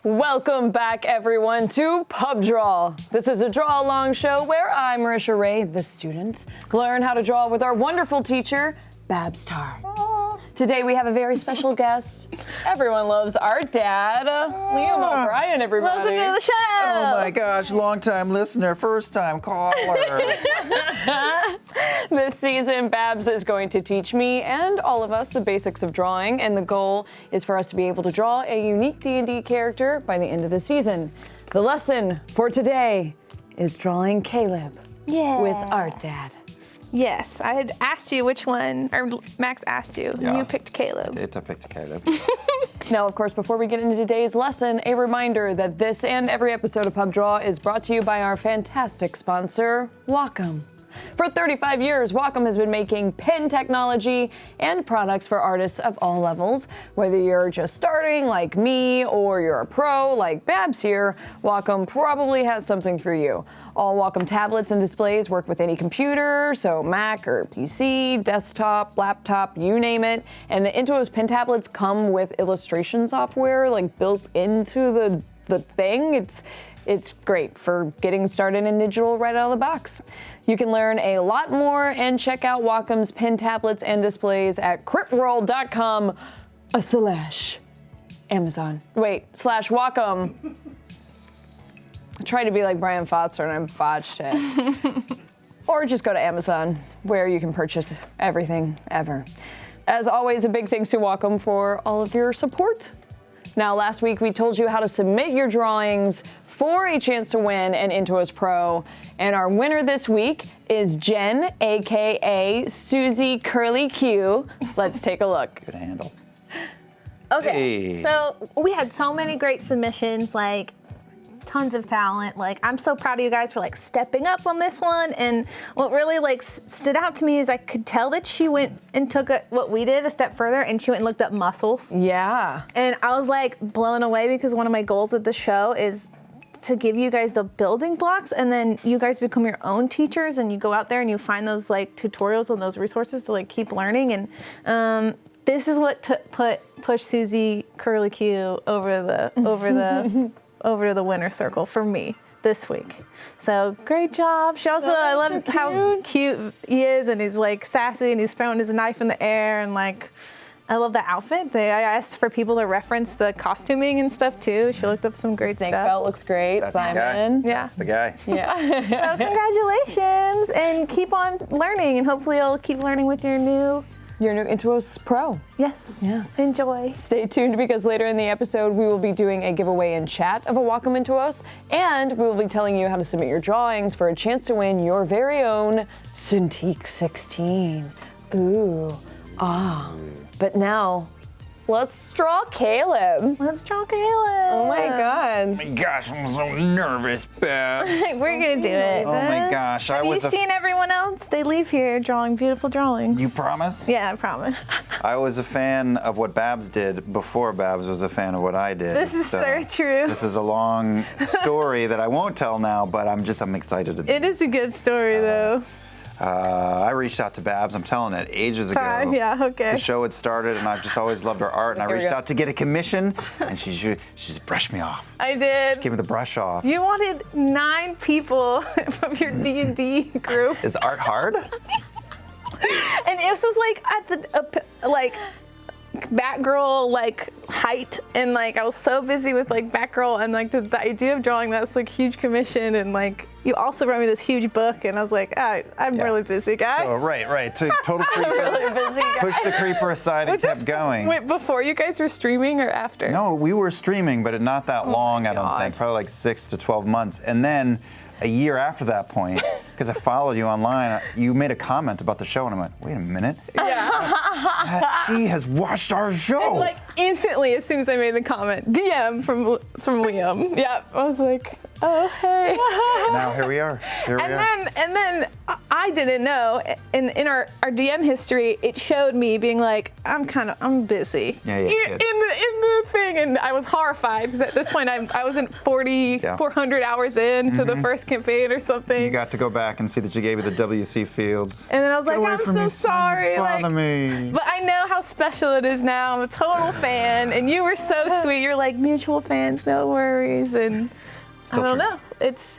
Welcome back, everyone, to Pub Draw. This is a draw-along show where I, Marisha Ray, the student, learn how to draw with our wonderful teacher, Babs Tarr. Today we have a very special guest. Everyone loves our dad, Liam O'Brien, everybody. Welcome to the show. Oh my gosh, long-time listener, first-time caller. This season, Babs is going to teach me and all of us the basics of drawing, and the goal is for us to be able to draw a unique D&D character by the end of the season. The lesson for today is drawing Caleb with Art Dad. Yes, I had asked you which one, or Max asked you, and you picked Caleb. I picked Caleb. Now, of course, before we get into today's lesson, a reminder that this and every episode of Pub Draw is brought to you by our fantastic sponsor, Wacom. For 35 years, Wacom has been making pen technology and products for artists of all levels. Whether you're just starting like me or you're a pro like Babs here, Wacom probably has something for you. All Wacom tablets and displays work with any computer, so Mac or PC, desktop, laptop, you name it. And the Intuos pen tablets come with illustration software like built into the thing. It's great for getting started in digital right out of the box. You can learn a lot more and check out Wacom's pen tablets and displays at critworld.com/Amazon. /Wacom. I tried to be like Brian Foster and I botched it. Or just go to Amazon, where you can purchase everything ever. As always, a big thanks to Wacom for all of your support. Now, last week we told you how to submit your drawings for a chance to win an Intuos Pro. And our winner this week is Jen, aka Susie Curly Q. Let's take a look. Good handle. Okay, so we had so many great submissions, like tons of talent. Like, I'm so proud of you guys for like stepping up on this one. And what really like stood out to me is I could tell that she went and took what we did a step further, and she went and looked up muscles. Yeah. And I was like blown away because one of my goals with the show is to give you guys the building blocks, and then you guys become your own teachers and you go out there and you find those like tutorials and those resources to like keep learning. And this is what pushed Susie Curly Q over the winner's circle for me this week. So great job. She also, I love how cute he is, and he's like sassy and he's throwing his knife in the air, and like, I love the outfit. I asked for people to reference the costuming and stuff too. She looked up some great Snake stuff. belt looks great. That's Simon. The guy. Yeah. That's the guy. Yeah. So congratulations, and keep on learning, and hopefully you'll keep learning with your new Intuos Pro. Yes. Yeah. Enjoy. Stay tuned, because later in the episode we will be doing a giveaway in chat of a Wacom Intuos, and we will be telling you how to submit your drawings for a chance to win your very own Cintiq 16. Ooh. Ah. But now, let's draw Caleb. Let's draw Caleb. Oh my God. Oh my gosh, I'm so nervous, Babs. We're gonna do it. Oh my gosh, Have you seen everyone else? They leave here drawing beautiful drawings. You promise? Yeah, I promise. I was a fan of what Babs did before Babs was a fan of what I did. This is so true. This is a long story that I won't tell now, but I'm excited to. It is a good story though. I reached out to Babs, I'm telling it, ages ago. Fine, yeah, okay. The show had started, and I've just always loved her art, and I Here we reached go. out to get a commission, and she just brushed me off. I did. Give me the brush off. You wanted 9 people from your D&D group. Is art hard? And this was like at the Batgirl like height, and like I was so busy with like Batgirl, and like the idea of drawing that's like huge commission, and like you also wrote me this huge book, and I was like, I'm really busy guy. So right, total creeper. really busy guy. Push the creeper aside and kept going. Wait, before you guys were streaming or after? No, we were streaming, but not that long, I don't think. Probably like 6 to 12 months. And then a year after that point, because I followed you online, you made a comment about the show, and I went, wait a minute. Yeah. She has watched our show. Like instantly, as soon as I made the comment, DM from Liam. Yeah, I was like, oh hey. Now here we are. And then I didn't know. In our DM history, it showed me being like, I'm busy. Yeah, in the thing, and I was horrified because at this point I wasn't 400 hours into the first campaign or something. You got to go back and see that you gave you the WC fields. And then I was like, I'm so sorry. Bother me. But I know how special it is now. I'm a total fan, and you were so sweet. You're like mutual fans, no worries. And Still I don't know. It's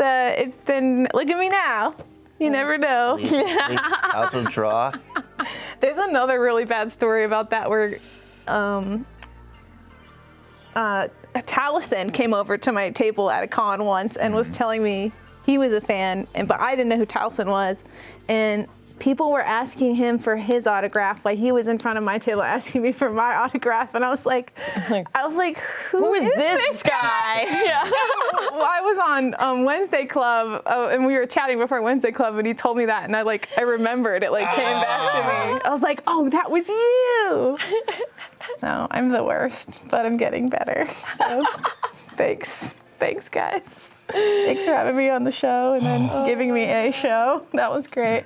been, look at me now. You never know. Out of draw. There's another really bad story about that where Taliesin came over to my table at a con once and was telling me he was a fan, but I didn't know who Taliesin was. And people were asking him for his autograph while he was in front of my table asking me for my autograph. And I was like, who is this guy? Yeah. Well, I was on Wednesday Club, and we were chatting before Wednesday Club, and he told me that, and I remembered it, came back to me. I was like, oh, that was you. So I'm the worst, but I'm getting better. So thanks, guys. Thanks for having me on the show and then giving me a show. That was great.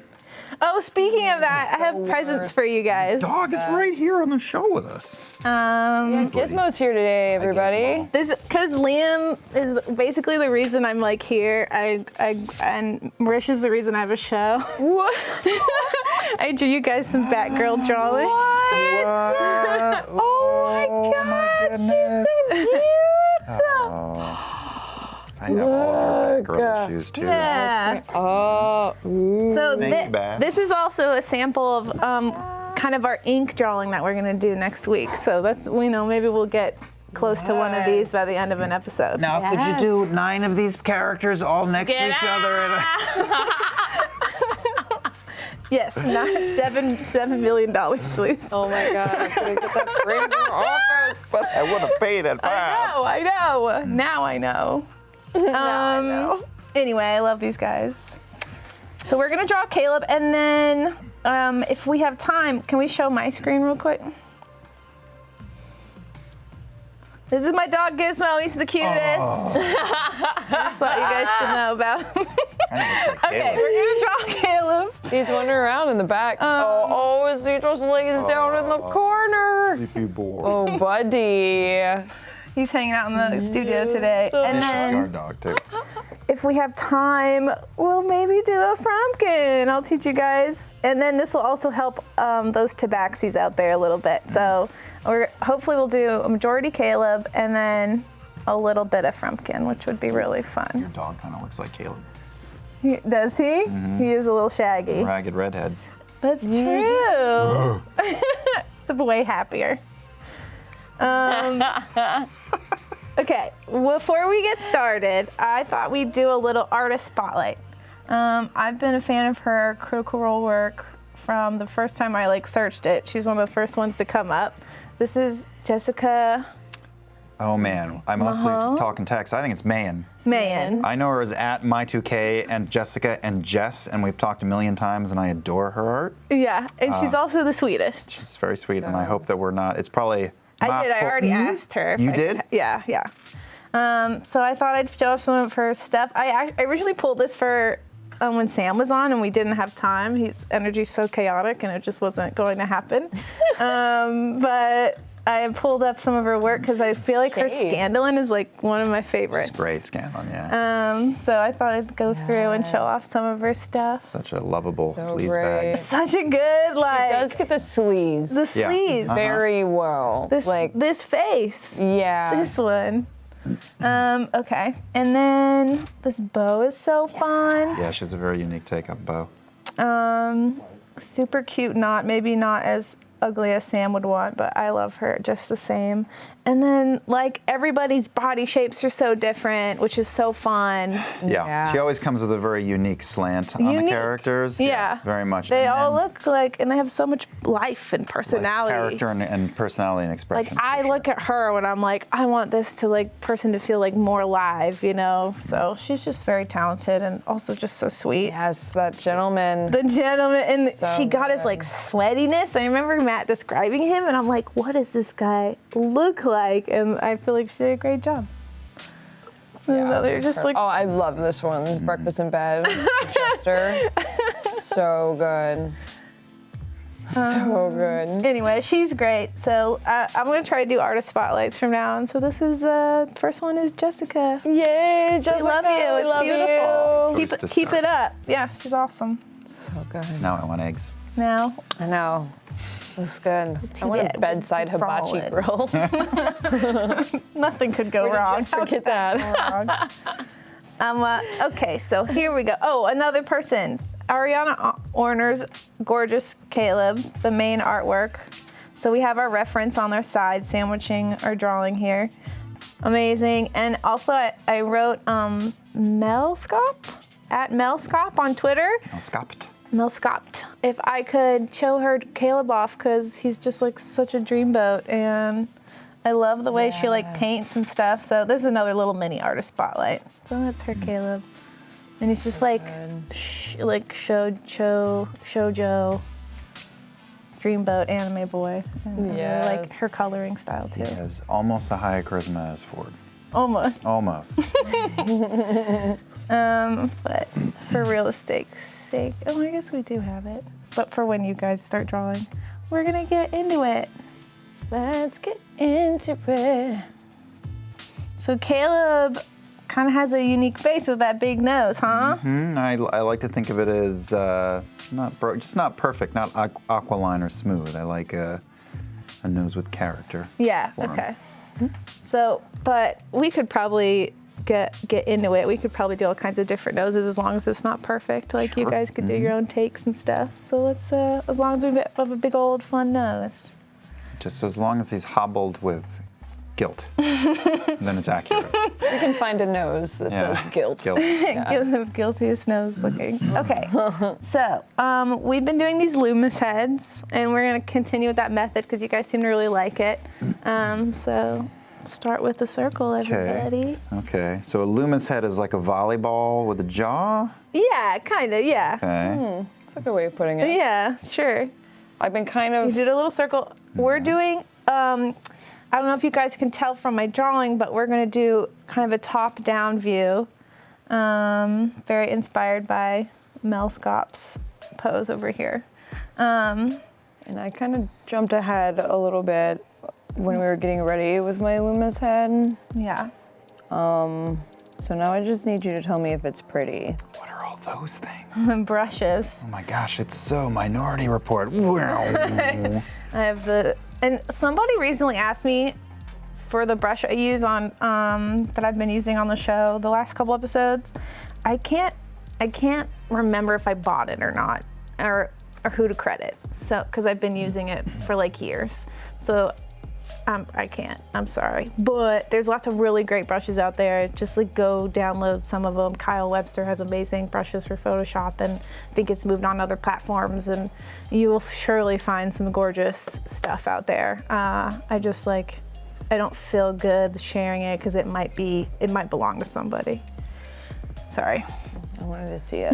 Oh, speaking of that, I have presents for you guys. Dog is right here on the show with us. Gizmo's here today, everybody. This because Liam is basically the reason I'm here. And Marisha's the reason I have a show. What? I drew you guys some Batgirl drawings. What? Oh my God, she's so cute. I have all our Batgirl issues too. Yeah. Oh, ooh. So Thank you, Bat. this is also a sample of kind of our ink drawing that we're gonna do next week. So that's maybe we'll get close to one of these by the end of an episode. Now, could you do 9 of these characters all next to each other? Yes, not $7 million, please. Oh my God, I'm gonna get that framed in your office. But I would have paid it fast. I know. Now I know. Anyway, I love these guys. So we're gonna draw Caleb, and then if we have time, can we show my screen real quick? This is my dog Gizmo. He's the cutest. I just thought you guys should know about him. Okay, we're gonna draw Caleb. He's wandering around in the back. Is he just lays down in the corner? Sleepy boy. Oh, buddy. He's hanging out in the studio today. And Vicious then guard dog too. if we have time, we'll maybe do a Frumkin. I'll teach you guys. And then this will also help those tabaxis out there a little bit. So hopefully we'll do a majority Caleb and then a little bit of Frumkin, which would be really Your fun. dog kind of looks like Caleb. Does he? He is a little shaggy. Ragged redhead. That's true. It's way happier. Okay, before we get started, I thought we'd do a little artist spotlight. I've been a fan of her Critical Role work from the first time I searched it. She's one of the first ones to come up. This is Jessica Oh man, I mostly talk in text. I think it's Mayan. Mayan. I know her as at My2K and Jessica and Jess, and we've talked a million times, and I adore her art. Yeah, and she's also the sweetest. She's very sweet, and I hope that we're not. It's probably. I already asked her. You did? Yeah. So I thought I'd show off some of her stuff. I originally pulled this for when Sam was on and we didn't have time. His energy's so chaotic and it just wasn't going to happen. But I pulled up some of her work because I feel like her Scandalin is one of my favorites. It's great, Scandalin, yeah. So I thought I'd go through and show off some of her stuff. Such a lovable So sleaze great. bag. Such a good She does get the sleeves the sleeves. very well. This face. Yeah. This one. Okay. And then this bow is so fun. Yeah, she has a very unique take on bow. Super cute knot. Maybe not as ugly as Sam would want, but I love her just the same. And then everybody's body shapes are so different, which is so fun. Yeah. She always comes with a very unique slant on the characters. Yeah. Very much. They all look and they have so much life and personality. Character and personality and expression. I look at her when I'm I want this to person to feel more alive, So she's just very talented and also just so sweet. Yes, that gentleman. The gentleman, and So she got his good. sweatiness. I remember Matt describing him, and I'm what does this guy look like? And I feel she did a great job. They're just Oh, I love this one. Breakfast in Bed. Chester. So good. So good. Anyway, she's great. So I'm gonna try to do artist spotlights from now on. So this is first one is Jessica. Yay, Jessica. We love you. It's love beautiful. you. Keep it up. Yeah, she's awesome. So good. Now I want eggs. Now, I know. It's good. I want a bedside hibachi grill. nothing could go wrong. Just forget that. Okay, so here we go. Oh, another person. Ariana Orner's gorgeous Caleb, the main artwork. So we have our reference on their side, sandwiching our drawing here. Amazing. And also I wrote Melscop, at Melscop on Twitter. Melscopt. If I could show her Caleb off, because he's just like such a dreamboat, and I love the way she like paints and stuff. So this is another little mini artist spotlight. So that's her Caleb, and he's just like shoujo dreamboat anime boy. And I really like her coloring style too. He has almost a high charisma as Ford. Almost. But for realistics sake, I guess we do have it. But for when you guys start drawing, we're gonna get into it. Let's get into it. So Caleb kind of has a unique face with that big nose, huh? I like to think of it as just not perfect, not aquiline or smooth. I like a nose with character. Yeah. Okay. So, but we could probably get into it. We could probably do all kinds of different noses as long as it's not perfect. Like you guys could do your own takes and stuff. So let's, as long as we have a big old fun nose. Just as long as he's hobbled with guilt, then it's accurate. You can find a nose that says guilt. The guiltiest nose looking. Okay, so we've been doing these Loomis heads, and we're gonna continue with that method because you guys seem to really like it. So start with the circle, everybody. Okay, so a Loomis head is like a volleyball with a jaw? Yeah, kinda, yeah. Okay. That's a good way of putting it. Yeah, sure. I've been kind of... You did a little circle. We're doing, I don't know if you guys can tell from my drawing, but we're gonna do kind of a top-down view. Very inspired by Mel Scop's pose over here. And I kind of jumped ahead a little bit when we were getting ready with my Loomis head. Yeah. So now I just need you to tell me if it's pretty. What are all those things? Brushes. Oh my gosh, it's so Minority Report. I have and somebody recently asked me for the brush I use on, that I've been using on the show the last couple episodes. I can't remember if I bought it or not, or who to credit. So, because I've been using it for like years. So I can't, I'm sorry. But there's lots of really great brushes out there. Just like go download some of them. Kyle Webster has amazing brushes for Photoshop, and I think it's moved on other platforms, and you will surely find some gorgeous stuff out there. I don't feel good sharing it because it might belong to somebody. Sorry. I wanted to see it.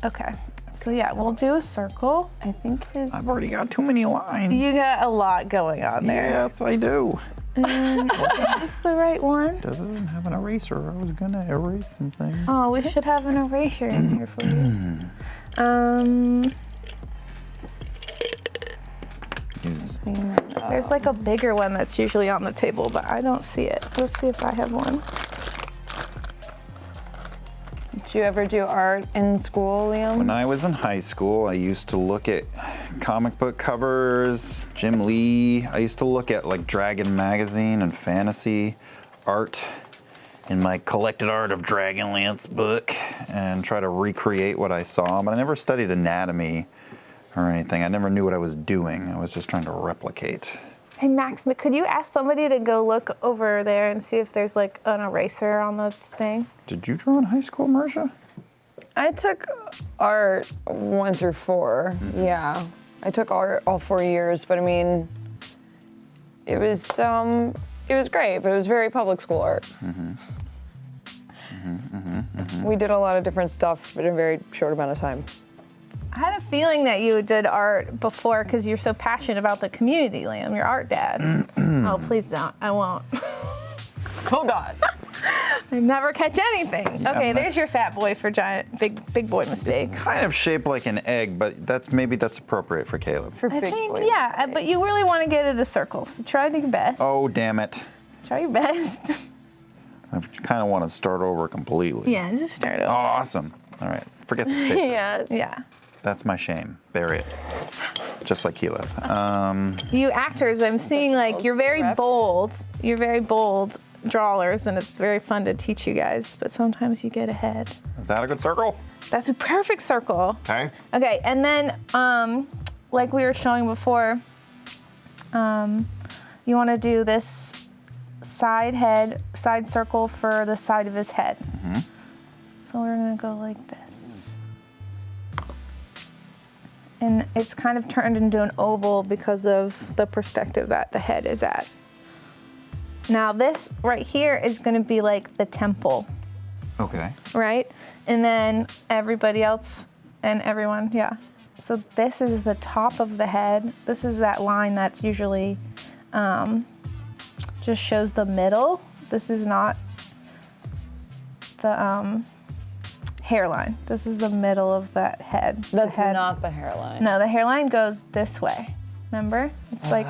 Okay. So yeah, we'll do a circle. I think I've already got too many lines. You got a lot going on there. Yes, I do. Is this the right one? Doesn't have an eraser. I was gonna erase some things. Oh, we should have an eraser in here for you. There's like a bigger one that's usually on the table, but I don't see it. Let's see if I have one. Did you ever do art in school, Liam? When I was in high school, I used to look at comic book covers, Jim Lee. I used to look at like Dragon magazine and fantasy art in my collected art of Dragonlance book and try to recreate what I saw, but I never studied anatomy or anything. I never knew what I was doing. I was just trying to replicate. Hey Max, but could you ask somebody to go look over there and see if there's like an eraser on the thing? Did you draw in high school, Marisha? I took art 1 through 4. Yeah, I took art all 4 years, but I mean, it was great, but it was very public school art. We did a lot of different stuff in a very short amount of time. I had a feeling that you did art before because you're so passionate about the community, Liam. You're art dad. Oh, please don't. I won't. Oh God. I never catch anything. Yeah, Okay, but- there's your fat boy for giant, big boy mistake. Kind of shaped like an egg, but maybe that's appropriate for Caleb. For I big think, boys. yeah, but you really want to get it a circle, so try your best. Oh, damn it. Try your best. I kind of want to start over completely. Yeah, just start over. Awesome. All right, forget this paper. Yeah. Yeah. That's my shame. Bury it. Just like Keyleth. You actors, I'm seeing like you're very bold. You're very bold drawers, and it's very fun to teach you guys, but sometimes you get ahead. Is that a good circle? That's a perfect circle. Okay. Okay, and then like we were showing before, you want to do this side circle for the side of his head. Mm-hmm. So we're gonna go like this. And it's kind of turned into an oval because of the perspective that the head is at. Now this right here is gonna be like the temple, Okay. right? And then everybody else and everyone, yeah. So this is the top of the head. This is that line that's usually just shows the middle. This is not the hairline. This is the middle of that head. The That's head. not the hairline. No, the hairline goes this way. Remember? It's like.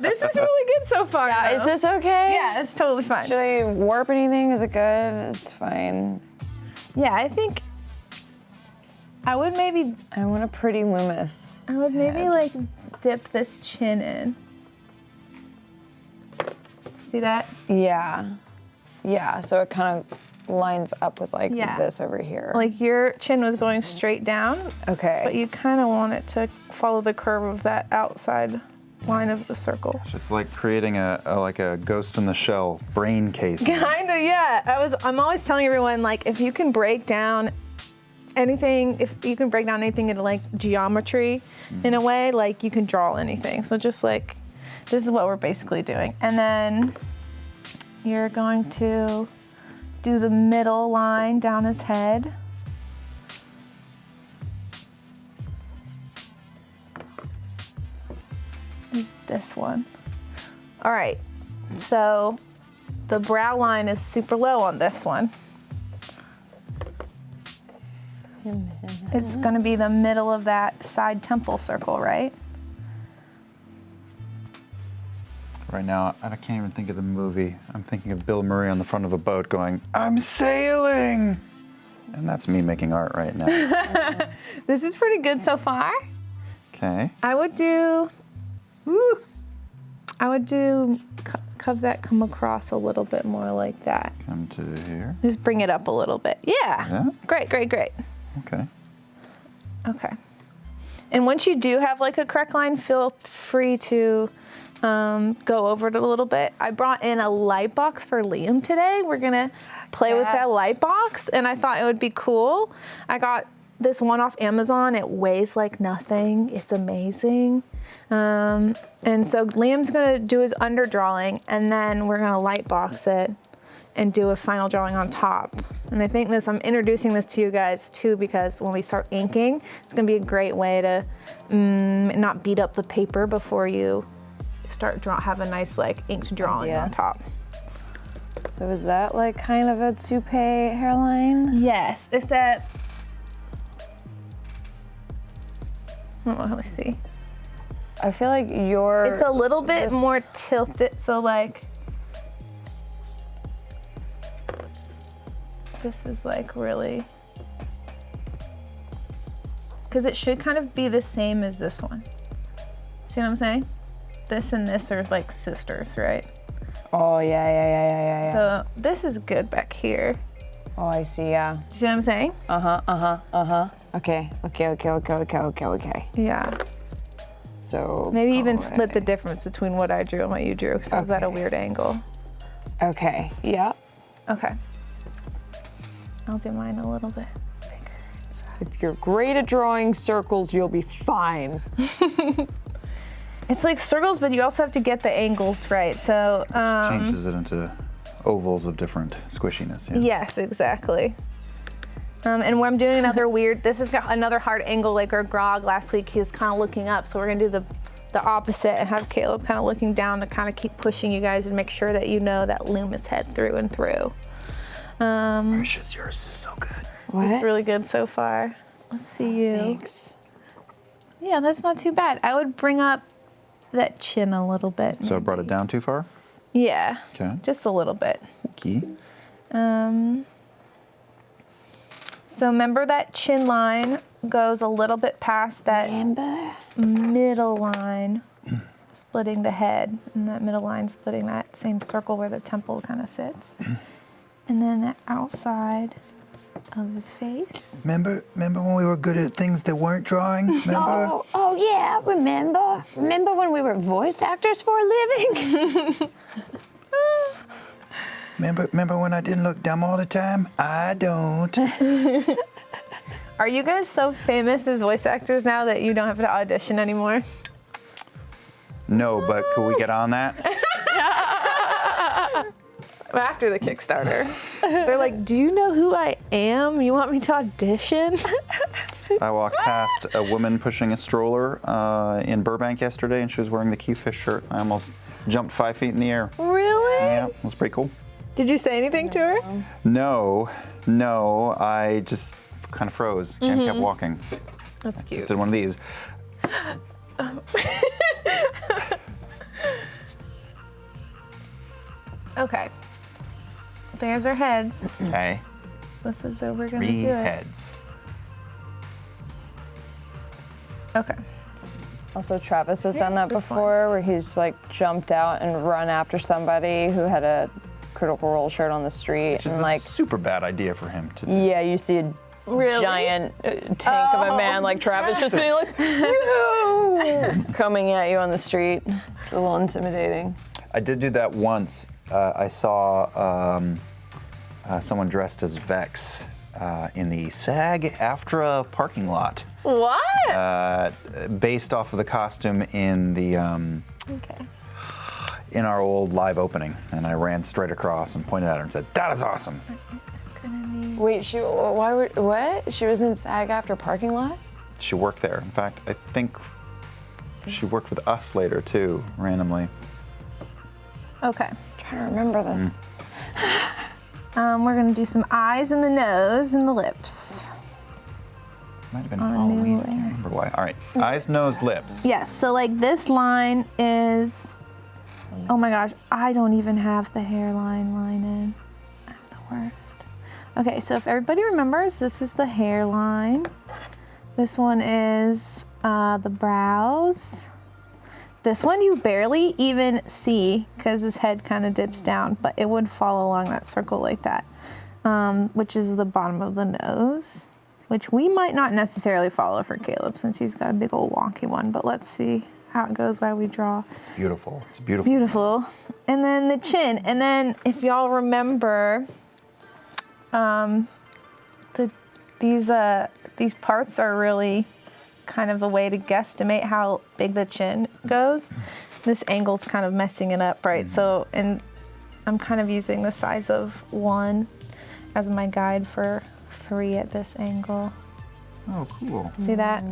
This is really good so far. Yeah, though. is this okay? Yeah, it's totally fine. Should I warp anything? Is it good? It's fine. Yeah, I think I would maybe I want a pretty Loomis. head. like dip this chin in. See that? Yeah. Yeah, so it kind of lines up with like Yeah. this over here. Like your chin was going straight down, okay. but you kind of want it to follow the curve of that outside line of the circle. It's like creating a Ghost in the Shell brain casing. Kinda, yeah. I'm always telling everyone, like, if you can break down anything, into like geometry in a way, like you can draw anything. So just like, this is what we're basically doing. And then you're going to do the middle line down his head. Is this one. All right, so the brow line is super low on this one. It's gonna be the middle of that side temple circle, right? Right now, I can't even think of the movie. I'm thinking of Bill Murray on the front of a boat going, "I'm sailing!" And that's me making art right now. This is pretty good so far. Okay. I would do have that come across a little bit more like that. Come to here. Just bring it up a little bit. Yeah. Yeah? Great. Okay. Okay. And once you do have like a correct line, feel free to go over it a little bit. I brought in a light box for Liam today. We're gonna play with that Yes. light box, and I thought it would be cool. I got this one off Amazon. It weighs like nothing. It's amazing. And so Liam's gonna do his underdrawing, and then we're gonna light box it and do a final drawing on top. And I think I'm introducing this to you guys too, because when we start inking, it's gonna be a great way to not beat up the paper before you start have a nice like inked drawing Yeah. on top. So is that like kind of a toupee hairline? Yes, it's at, let me see. I feel like It's a little bit this- more tilted, so like, this is like really, because it should kind of be the same as this one. See what I'm saying? This and this are like sisters, right? Oh yeah. So this is good back here. Oh, I see. Yeah. Do you see what I'm saying? Okay. Yeah. So Maybe even split the difference between what I drew and what you drew, because I was at a Okay. weird angle. Okay. Yeah. Okay. I'll do mine a little bit bigger. If you're great at drawing circles, you'll be fine. It's like circles, but you also have to get the angles right. So, Changes it into ovals of different squishiness. Yeah. yes, exactly. And when I'm doing another weird, this has got another hard angle, like our grog last week, he was kind of looking up. So we're gonna do the the opposite and have Caleb kind of looking down to kind of keep pushing you guys and make sure that you know that Loomis head through and through. Marisha's yours is so good. It's really good so far. Let's see you. Thanks. Yeah, that's not too bad. I would bring up that chin a little bit. So I brought it down too far? Yeah. Okay. Just a little bit. Key. So remember that chin line goes a little bit past that middle line, splitting the head, and that middle line splitting that same circle where the temple kind of sits. And then the outside of his face. Remember when we were good at things that weren't drawing? Remember? Oh yeah, remember? Remember when we were voice actors for a living? Remember when I didn't look dumb all the time? I don't. Are you guys so famous as voice actors now that you don't have to audition anymore? No, but could we get on that? After the Kickstarter. They're like, do you know who I am? You want me to audition? I walked past a woman pushing a stroller in Burbank yesterday, and she was wearing the Q-Fish shirt. I almost jumped 5 feet in the air. Really? Yeah, it was pretty cool. Did you say anything to her? No, I just kind of froze and kept walking. That's Just cute. did one of these. Okay. There's our heads. Okay, This is how we're gonna 3 do it. heads. Okay. Also, Travis has done that Here's this before, where he's like jumped out and run after somebody who had a Critical Role shirt on the street, Which is and a like, super bad idea for him to do. yeah, you see a Really? giant tank of a man like Travis just being like, coming at you on the street. It's a little intimidating. I did do that once. I saw someone dressed as Vex in the SAG-AFTRA parking lot, What? based off of the costume in the Okay. in our old live opening. And I ran straight across and pointed at her and said, "That is awesome." Wait, what? She was in SAG after parking lot? She worked there. In fact, I think she worked with us later too, randomly. Okay. Trying to remember this. We're gonna do some eyes and the nose and the lips. Might have been On a Halloween. new I can't layer. remember why. All right, eyes, nose, lips. Yes, so like this line is, oh my gosh, I don't even have the hairline line in. I'm the worst. Okay, so if everybody remembers, this is the hairline. This one is the brows. This one you barely even see because his head kind of dips down, but it would fall along that circle like that, which is the bottom of the nose, which we might not necessarily follow for Caleb since he's got a big old wonky one, but let's see how it goes while we draw. It's beautiful. It's beautiful. Beautiful. And then the chin. And then if y'all remember, these parts are really kind of a way to guesstimate how big the chin goes. This angle's kind of messing it up, right? So, and I'm kind of using the size of 1 as my guide for 3 at this angle. Oh, cool. See that?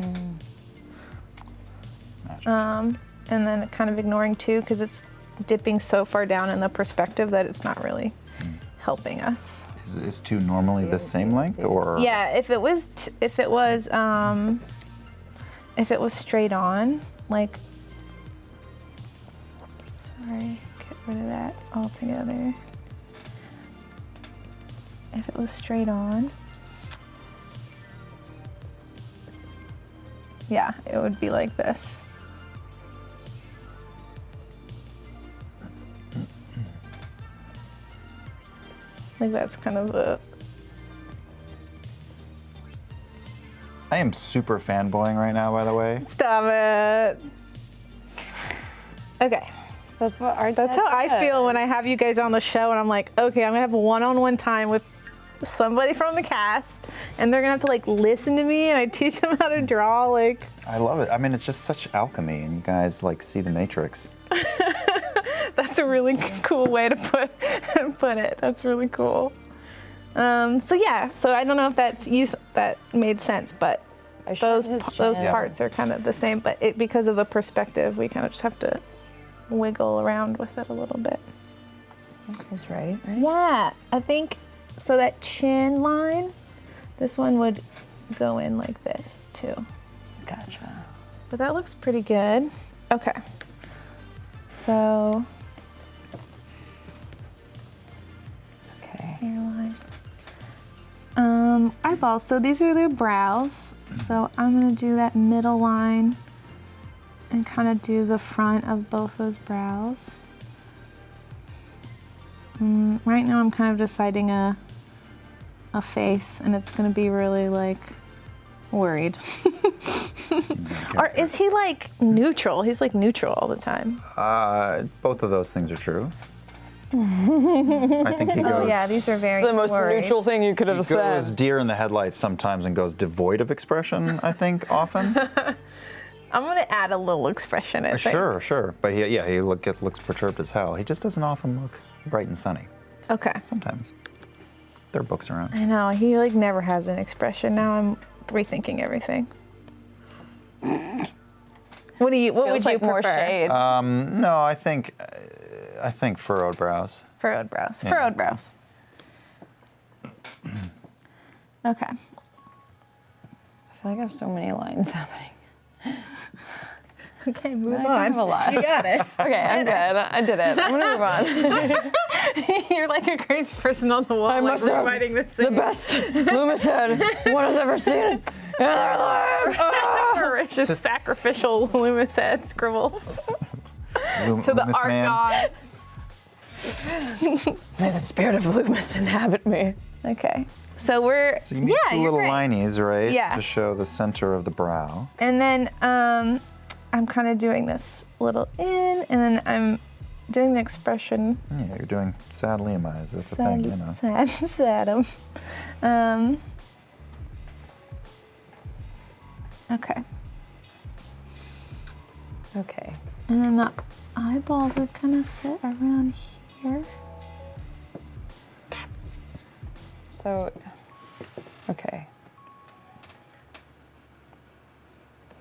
And then kind of ignoring 2 because it's dipping so far down in the perspective that it's not really helping us. Is 2 normally the same length, or? Yeah, if it was straight on, like, sorry, get rid of that altogether. If it was straight on, yeah, it would be like this. Like that's kind of the. I am super fanboying right now, by the way. Stop it. Okay. That's what art. That's how I feel when I have you guys on the show and I'm like, okay, I'm gonna have a one-on-one time with somebody from the cast and they're gonna have to like listen to me and I teach them how to draw. Like, I love it. I mean, it's just such alchemy, and you guys like see the Matrix. that's a really cool way to put it. That's really cool. So yeah, so I don't know if that made sense, but those his those chin. parts are kind of the same, but because of the perspective, we kind of just have to wiggle around with it a little bit. That's right. Yeah, I think so. That chin line, this one would go in like this too. Gotcha. But that looks pretty good. Okay. So Okay. hairline. Eyeballs. So these are their brows. So I'm gonna do that middle line and kind of do the front of both those brows. Right now I'm kind of deciding a face, and it's gonna be really like worried. Or is he like neutral? He's like neutral all the time. Both of those things are true. I think he goes. Oh yeah, these are very It's the most worried. neutral thing you could have He goes said. deer in the headlights sometimes and goes devoid of expression, I think, often. I'm gonna add a little expression. I think. Sure. But he looks perturbed as hell. He just doesn't often look bright and sunny. Okay. Sometimes. There are books around. I know, he like never has an expression. Now I'm rethinking everything. What would you Feels like prefer? more shade. No, I think furrowed brows. Furrowed brows. Yeah. Furrowed brows. Okay. I feel like I have so many lines happening. Okay, move I have a lot. You got it. Okay, I'm good. I did it. I'm gonna move on. You're like a crazy person on the wall, I must have rewriting this the best Loomis head one has ever seen in their life. Marisha's sacrificial Loomis head scribbles to the Loomis art man. gods. May the spirit of Loomis inhabit me. Okay. So we're So you make the you're little great. linies, right? Yeah. To show the center of the brow. And then I'm kind of doing this little in, and then I'm doing the expression. Yeah, you're doing sad Liam eyes. That's the thing, you know. Sad. Okay. Okay. And then the eyeballs are kind of sit around here. So, okay.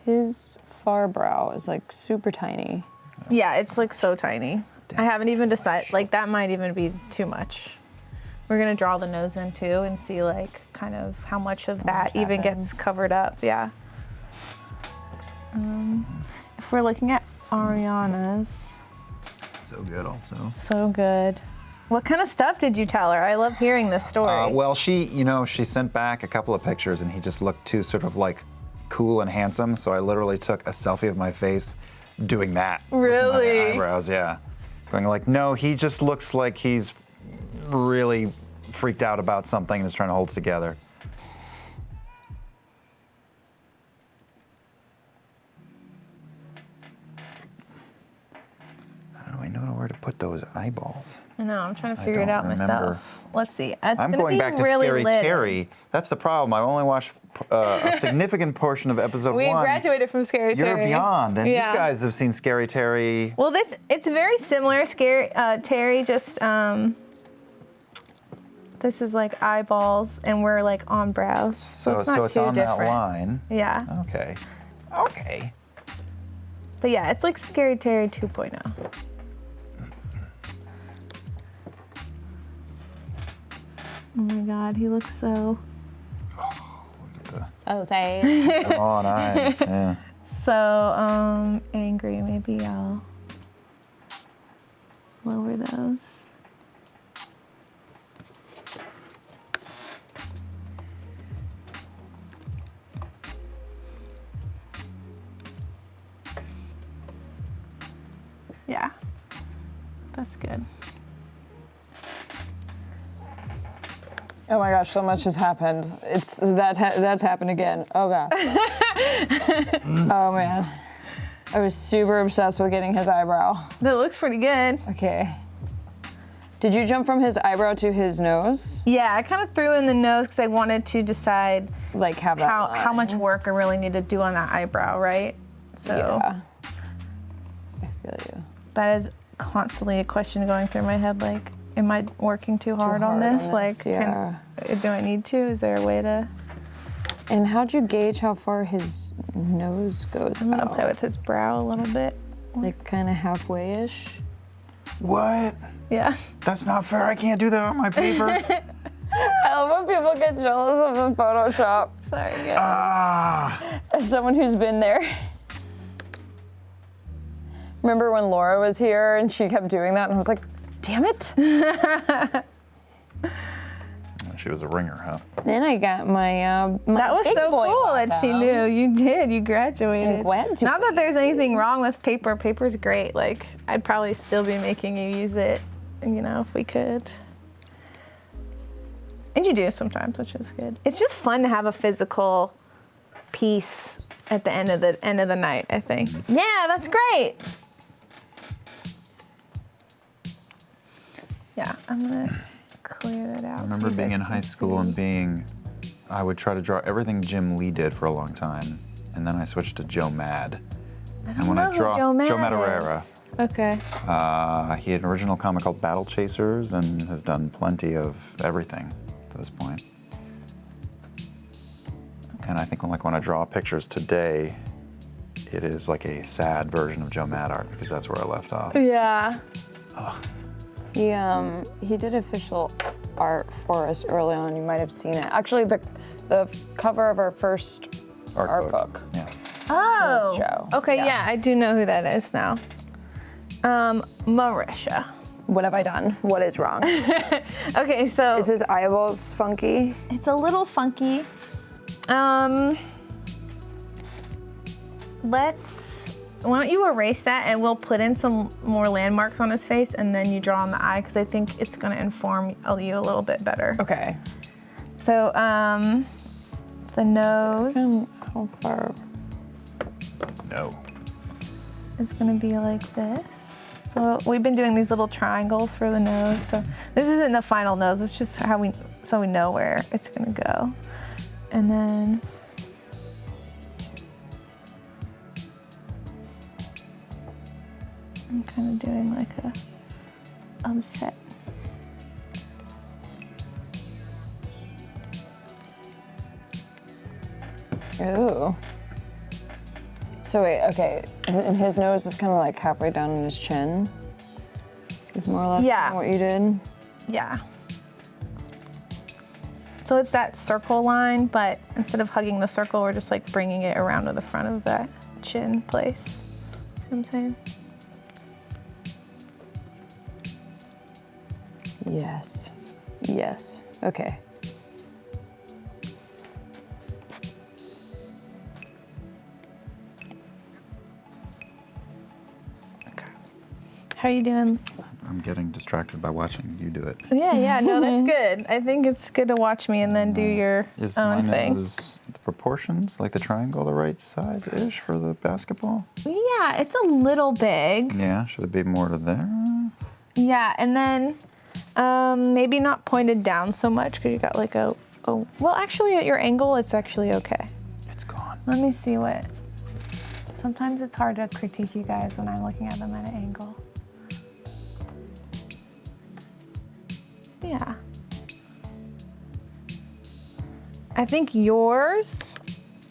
His far brow is like super tiny. Yeah, it's like so tiny. I haven't even decided, like that might even be too much. We're gonna draw the nose in too and see like kind of how much of that even happens. gets covered up, yeah. If we're looking at Ariana's, So good, also. so good. What kind of stuff did you tell her? I love hearing this story. Well, she sent back a couple of pictures, and he just looked too sort of like cool and handsome. So I literally took a selfie of my face doing that. with my Really? eyebrows, yeah. Going like, no, he just looks like he's really freaked out about something and is trying to hold it together. How do I know where to put those eyeballs? I know, I'm trying to I figure it don't out myself. remember. Let's see. It's I'm gonna going be back to really Scary lit. Terry. That's the problem. I only watched a significant portion of episode We 1. graduated from Scary You're Terry. beyond, and Yeah. these guys have seen Scary Terry. Well, it's very similar. Scary Terry, just this is like eyeballs, and we're like on brows. So it's not it's too on different. that line. Yeah, Okay. but yeah, it's like Scary Terry 2.0. Oh my God, he looks so So sad. On eyes. Yeah. so angry. Maybe I'll lower those. Yeah, that's good. Oh my gosh, so much has happened. That's happened again. Oh god. Oh man. I was super obsessed with getting his eyebrow. That looks pretty good. Okay. Did you jump from his eyebrow to his nose? Yeah, I kind of threw in the nose because I wanted to decide Like have that how line. much work I really need to do on that eyebrow, right? So Yeah. I feel you. that is constantly a question going through my head. Like, am I working too hard on hard on this? this, Like, yeah. do I need to? Is there a way to? And how'd you gauge how far his nose goes I'm gonna out? play with his brow a little bit. Like kind of halfway-ish? What? Yeah. That's not fair. I can't do that on my paper. I love when people get jealous of the Photoshop. Sorry, guys. Ah. As someone who's been there. Remember when Laura was here and she kept doing that and I was like, damn it. She was a ringer, huh? Then I got my, my That was big so boy cool that she Wacom. knew. You did. You graduated. I'm glad to. Not that there's anything wrong with paper. Paper's great. Like, I'd probably still be making you use it, you know, if we could. And you do sometimes, which is good. It's just fun to have a physical piece at the end of the night, I think. Yeah, that's great. Yeah, I'm gonna clear it out. I remember being in high school and I would try to draw everything Jim Lee did for a long time, and then I switched to Joe Mad. I don't know who Joe Madureira. is. Okay. He had an original comic called Battle Chasers and has done plenty of everything to this point. And I think when I draw pictures today, it is like a sad version of Joe Mad art because that's where I left off. Yeah. He did official art for us early on. You might have seen it. Actually, the cover of our first art book. Yeah. Oh. Joe. Okay, Yeah. yeah, I do know who that is now. Marisha. What have I done? What is wrong? Okay, so Is his eyeballs funky? it's a little funky. Why don't you erase that and we'll put in some more landmarks on his face and then you draw on the eye because I think it's gonna inform you a little bit better. Okay. So, the nose How far? No. is gonna be like this. So we've been doing these little triangles for the nose. So this isn't the final nose, it's just so we know where it's gonna go. And then I'm kind of doing like a upset. Ooh. So wait, okay. And his nose is kind of like halfway down in his chin. Is more or less Yeah. kinda what you did. Yeah. So it's that circle line, but instead of hugging the circle, we're just like bringing it around to the front of that chin place. See what I'm saying? Yes. Yes. Okay. Okay. How are you doing? I'm getting distracted by watching you do it. Yeah, no, that's good. I think it's good to watch me and then do your Is my own thing. nose, the proportions, like the triangle, the right size-ish for the basketball? Yeah, it's a little big. Yeah, should it be more to there? Yeah, and then maybe not pointed down so much because you got like well, actually at your angle, it's actually okay. It's gone. Let me see what. Sometimes it's hard to critique you guys when I'm looking at them at an angle. Yeah. I think yours,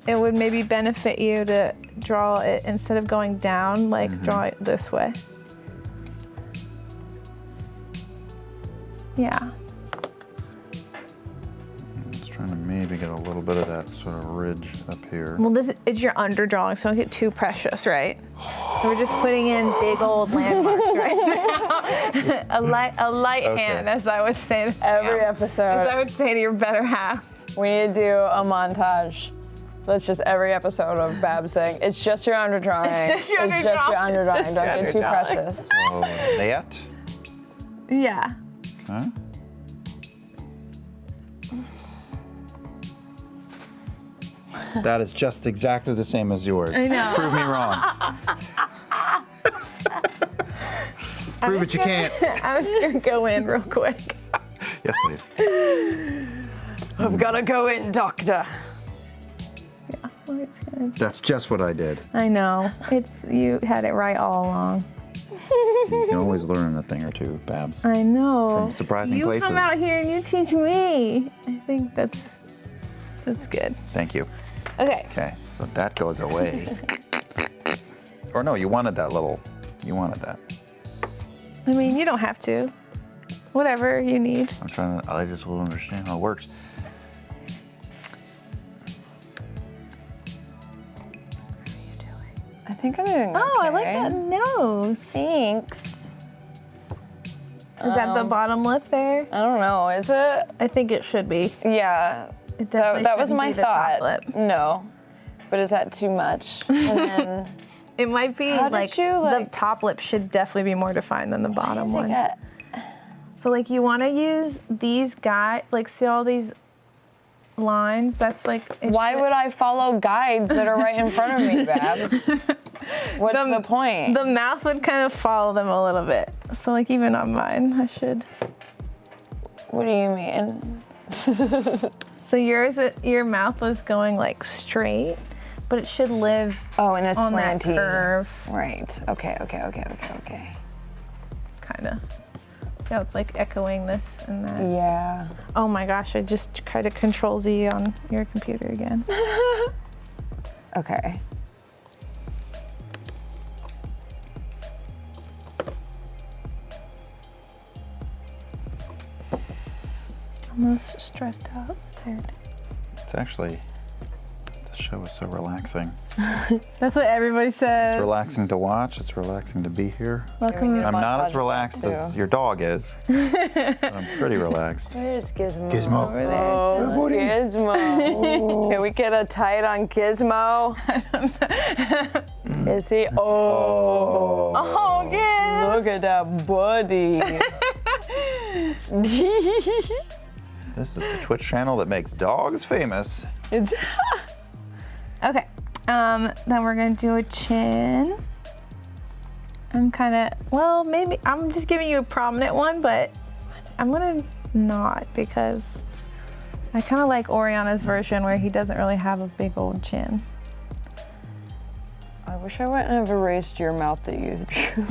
it would maybe benefit you to draw it instead of going down, like draw it this way. Yeah. I'm just trying to maybe get a little bit of that sort of ridge up here. Well, it's your underdrawing, so don't get too precious, right? So we're just putting in big old landmarks right now. a light Okay. hand, as I would say to Sam. Every episode. As I would say to your better half. We need to do a montage. That's just every episode of Bab saying, it's just your underdrawing. It's just your It's just your underdrawing. It's underdrawing. just Don't your get too underdrawing." precious. So that, Yeah. huh? That is just exactly the same as yours. I know. Prove me wrong. Prove it you can't. I was gonna go in real quick. Yes, please. I've got to go in, doctor. Yeah, well, it's good. That's just what I did. I know. You had it right all along. So you can always learn a thing or two, Babs. I know. From surprising you places. come out here and you teach me. I think that's That's good. Thank you. Okay. Okay, so that goes away. Or no, you wanted that. I mean, you don't have to. Whatever you need. I just will understand how it works. I think I'm doing Oh, I like okay. that nose. Thanks. Is that the bottom lip there? I don't know, is it? I think it should be. Yeah. It definitely That was shouldn't my be the top thought. lip. No. But is that too much? And then It might be How did like you, the top lip should definitely be more defined than the bottom Why does it one. get- So like you want to use these like see all these lines? That's like. Why would I follow guides that are right in front of me, Babs? What's the point? The mouth would kind of follow them a little bit. So like even on mine, I should. What do you mean? So your mouth was going like straight, but it should live Oh, in a on that slanty curve, Right. Okay. kind of. See how it's like echoing this and that. Yeah. Oh my gosh, I just tried to Control Z on your computer again. Okay. Almost stressed out. Sad. It's actually, the show is so relaxing. That's what everybody says. It's relaxing to watch. It's relaxing to be here. Welcome. Yeah. I'm not as Biological relaxed as too. your dog is. But I'm pretty relaxed. Where's Gizmo? Gizmo. Over there. Oh, buddy. Gizmo. Can we get a tight on Gizmo? Is he? Oh. Oh, yes. Look at that buddy. This is the Twitch channel that makes dogs famous. It's Okay. Then we're gonna do a chin. I'm kind of, maybe I'm just giving you a prominent one, but I'm gonna not because I kind of like Oriana's version where he doesn't really have a big old chin. I wish I wouldn't have erased your mouth that you drew.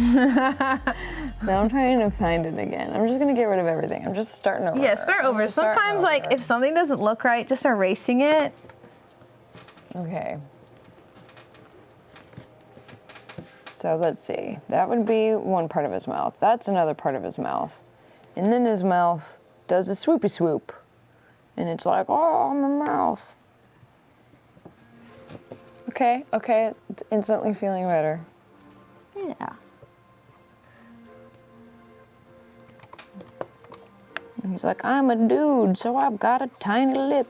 Now I'm trying to find it again. I'm just gonna get rid of everything. I'm just starting over. Yeah, start I'm over. just starting Sometimes, like, over. if something doesn't look right, just erasing it. Okay. So let's see. That would be one part of his mouth. That's another part of his mouth. And then his mouth does a swoopy swoop. And it's like, oh, my mouth. Okay, it's instantly feeling better. Yeah. And he's like, I'm a dude, so I've got a tiny lip.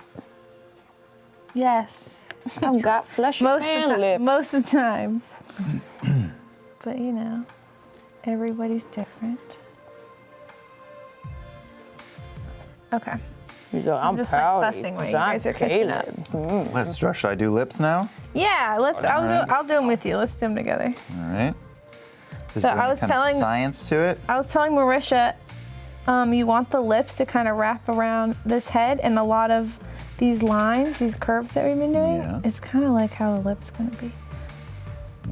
Yes. I've got fleshy Most of man the time. lips. Most of the time. But you know, everybody's different. Okay. He's like, I'm just, like, proud fussing while you I'm guys are catching up. Let's, should I do lips now? Yeah, I'll do them with you. Let's do them together. All right. Is So there I any was kind of telling- science to it? I was telling Marisha, you want the lips to kind of wrap around this head, and a lot of these lines, these curves that we've been doing, Yeah. it's kind of like how the lip's gonna be.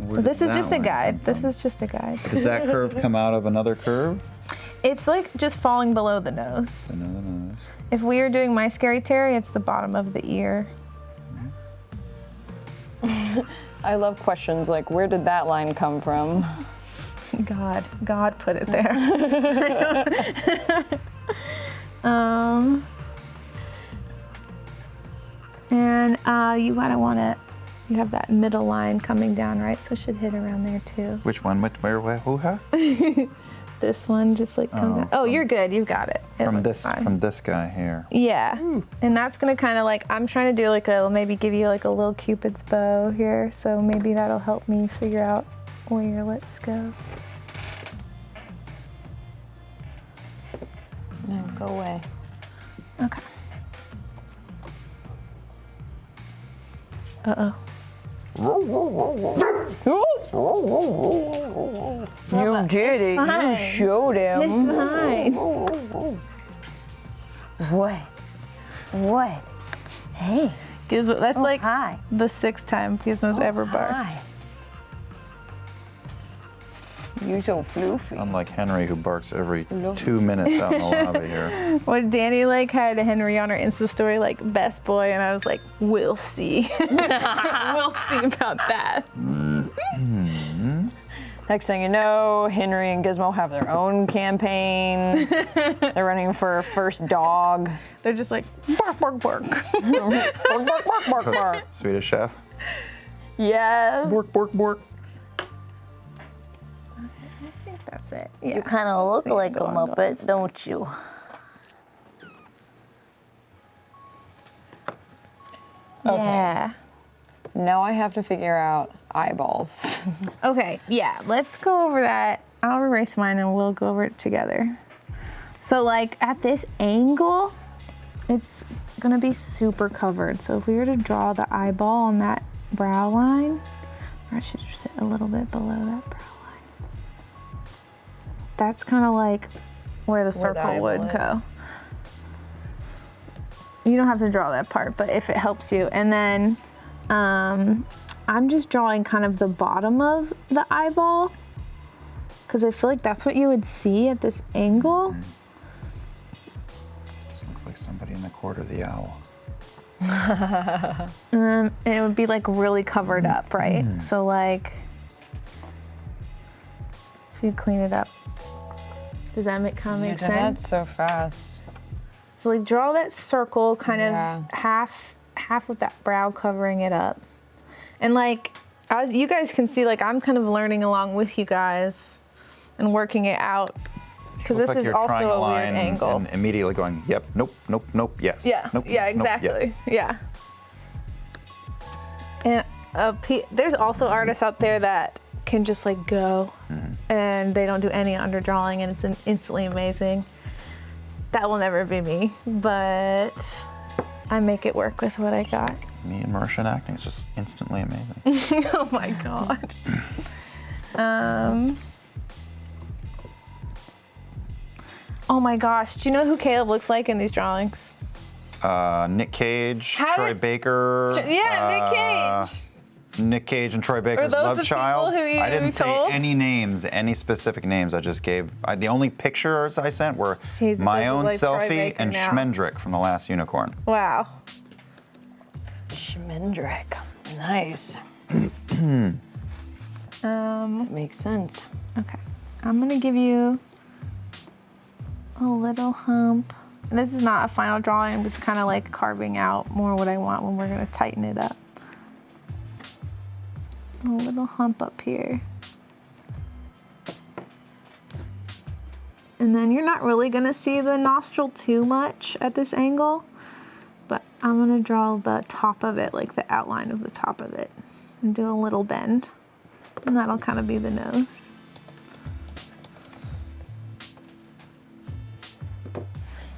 Where So this does is that just a one guide. come This from? is just a guide. Does that curve come out of another curve? It's like just falling below the nose. Another nose. If we are doing My Scary Terry, it's the bottom of the ear. I love questions like, where did that line come from? God put it there. And you have that middle line coming down, right? So it should hit around there too. Which one? Where, who? This one just like comes out. Oh, you're good. You've got it. It From looks fine. this guy here. Yeah. And that's gonna kind of like, I'm trying to do like maybe give you like a little Cupid's bow here. So maybe that'll help me figure out where your lips go. No, go away. Okay. Uh-oh. You did it. fine. You showed him. It's fine. What? Hey. Gizmo, that's like Hi. the 6th time Gizmo's ever barked. Hi. You so floofy. Unlike Henry, who barks every 2 minutes out in the lobby here. What Danny like had Henry on her Insta story like best boy, and I was like, we'll see. We'll see about that. Next thing you know, Henry and Gizmo have their own campaign. They're running for first dog. They're just like bark, bark, bark. Bark, bark, bark, bark, bark. Swedish Chef. Yes. Bork, bork, bork. I think that's it. Yeah. You kind of look like a Muppet, don't you? Okay. Yeah. Now I have to figure out eyeballs. Okay, yeah, let's go over that. I'll erase mine and we'll go over it together. So like at this angle, it's gonna be super covered. So if we were to draw the eyeball on that brow line, or I should just sit a little bit below that brow line. That's kind of like where the Where the circle would eyeball go. You don't have to draw that part, but if it helps you. And then I'm just drawing kind of the bottom of the eyeball because I feel like that's what you would see at this angle. Just looks like somebody in the court of the owl. And then it would be like really covered up, right? So like, if you clean it up, does that kind of make sense? That's so fast. So like draw that circle kind Yeah. of half with that brow covering it up. And like, as you guys can see, like I'm kind of learning along with you guys and working it out. Because Looks this like is you're also trying a weird line angle. And immediately going, yep, nope, nope, nope, yes. Yeah, Nope, yeah, nope, exactly. yes. Yeah. And there's also artists out there that can just like go and they don't do any underdrawing and it's instantly amazing. That will never be me, but I make it work with what I got. Me and Marisha in acting is just instantly amazing. Oh my God. Oh my gosh, do you know who Caleb looks like in these drawings? Nick Cage, How Troy did- Baker. Nick Cage. Nick Cage and Troy Baker's those love the child. people who you I didn't told? say any names, any specific names. I just gave. The only pictures I sent were Jesus, my this is own like Troy selfie Baker and now. Schmendrick from The Last Unicorn. Wow. Schmendrick. Nice. Makes sense. Okay, I'm gonna give you a little hump. And this is not a final drawing, I'm just kind of like carving out more what I want when we're gonna tighten it up. A little hump up here. And then you're not really gonna see the nostril too much at this angle, but I'm gonna draw the top of it, like the outline of the top of it, and do a little bend. And that'll kind of be the nose.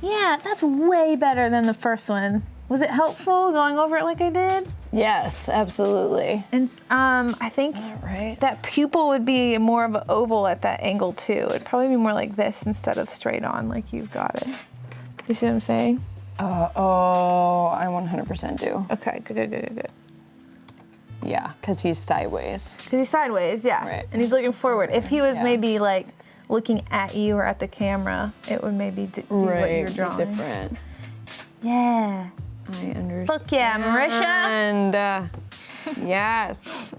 Yeah, that's way better than the first one. Was it helpful going over it like I did? Yes, absolutely. And I think Right. that pupil would be more of an oval at that angle too. It'd probably be more like this instead of straight on like you've got it. You see what I'm saying? I 100% do. Okay, good. Yeah, because he's sideways. Because he's sideways, yeah. Right. And he's looking forward. If he was Yeah. maybe like looking at you or at the camera, it would maybe do what you're drawing. Different. Yeah. I understand. Fuck yeah, Marisha. And yes.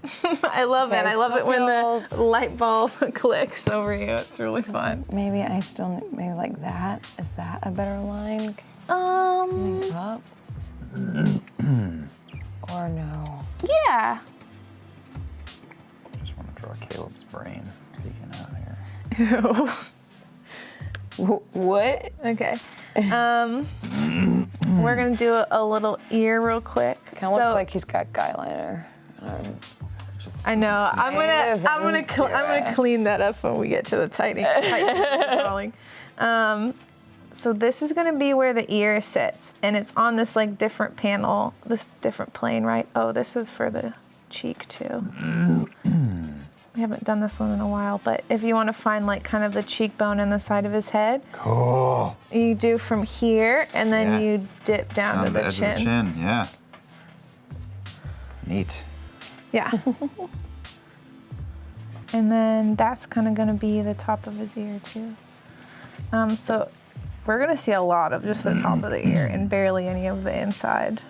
I love it. Okay, I love it when the feels- light bulb clicks over you. It's really fun. Maybe I still maybe like that. Is that a better line? Up. Or no? Yeah. Just want to draw Caleb's brain peeking out here. What? Okay. We're gonna do a little ear real quick. Kind of looks like he's got guy liner. Just I know. I'm gonna Sarah. clean that up when we get to the tightening drawing. So this is gonna be where the ear sits, and it's on this like different panel, this different plane, right? Oh, this is for the cheek too. We haven't done this one in a while, but if you want to find like kind of the cheekbone in the side of his head, cool. you do from here, and then Yeah. you dip down to Down the edge chin. of the chin, yeah. Neat. Yeah. And then that's kind of gonna be the top of his ear too. So we're gonna see a lot of just the top of the ear and barely any of the inside.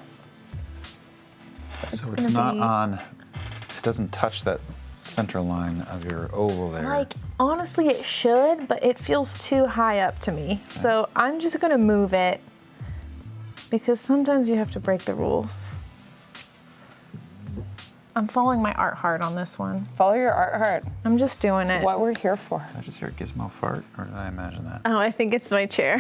So it's not on, it doesn't touch that center line of your oval there. Like, honestly, it should, but it feels too high up to me. So I'm just gonna move it because sometimes you have to break the rules. I'm following my art heart on this one. Follow your art heart. I'm just doing it. What we're here for. Did I just hear a gizmo fart, or did I imagine that? Oh, I think it's my chair.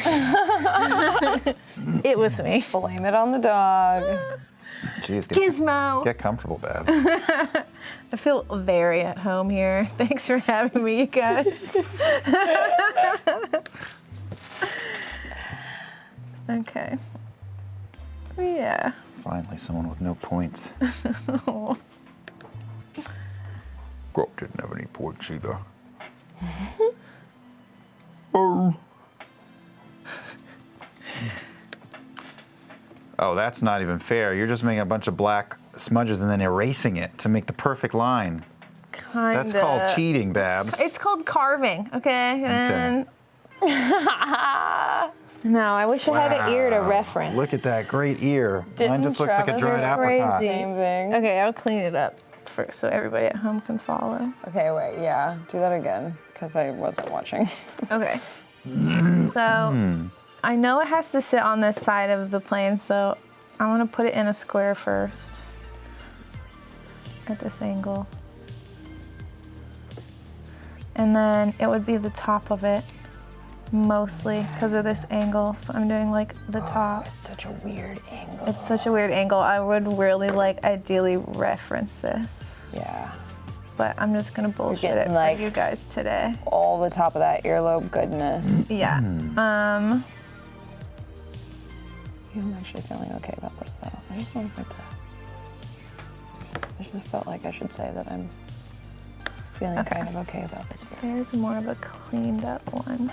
It was me. Blame it on the dog. Jeez, Gizmo. Get comfortable, Babs. I feel very at home here. Thanks for having me, you guys. Okay. Yeah. Finally, someone with no points. Grok didn't have any points either. Oh. Oh, that's not even fair. You're just making a bunch of black smudges and then erasing it to make the perfect line. Kinda. That's called cheating, Babs. It's called carving, okay? And no, I wish I had an ear to reference. Look at that great ear. Mine Didn't just looks like a Travis dried look apricot. crazy? Same thing. Okay, I'll clean it up first so everybody at home can follow. Okay, wait, yeah. Do that again, because I wasn't watching. Okay. So I know it has to sit on this side of the plane, so I want to put it in a square first at this angle. And then it would be the top of it mostly because of this angle. So I'm doing like the top. It's such a weird angle. It's such a weird angle. I would really like ideally reference this, Yeah. but I'm just gonna bullshit it getting, for like- you guys today. All the top of that earlobe goodness. Yeah. I'm actually feeling okay about this though. I just want to put that. I just felt like I should say that I'm feeling Okay. kind of okay about this ear. There's more of a cleaned up one.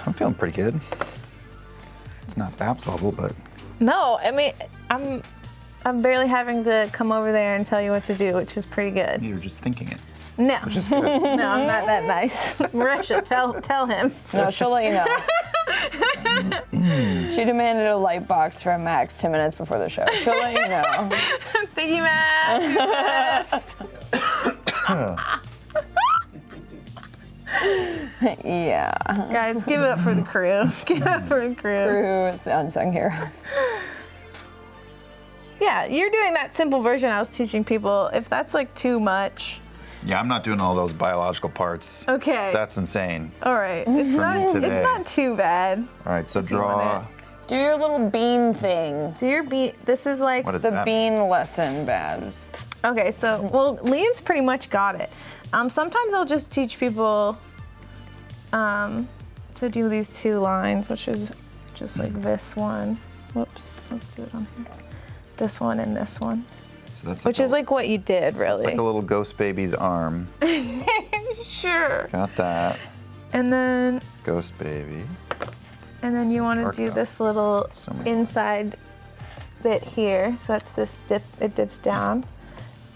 I'm feeling pretty good. It's not Babs level, but No, I mean I'm barely having to come over there and tell you what to do, which is pretty good. you're just thinking it, No, which is good. no, I'm not that nice. Marisha, tell him. No, she'll let you know. She demanded a light box from Max 10 minutes before the show. She'll let you know. Thank you, Matt. You're the best. Yeah. Guys, give it up for the crew. Give it up for the crew. Crew, it's the unsung heroes. Yeah, you're doing that simple version I was teaching people. If that's like too much, Yeah, I'm not doing all those biological parts. okay. That's insane. All right. It's today. not too bad. All right, so you draw. want Do your little bean thing. Do your beat. This is like What is The that? bean lesson, Babs. Okay, so, well, Liam's pretty much got it. Sometimes I'll just teach people to do these two lines, which is just like this one. Whoops, let's do it on here. This one and this one, So that's which is like what you did, it's really. like a little ghost baby's arm. Sure. Got that. And then Ghost baby. you want to do Arc this little So many- inside bit here. So that's this dip, it dips down.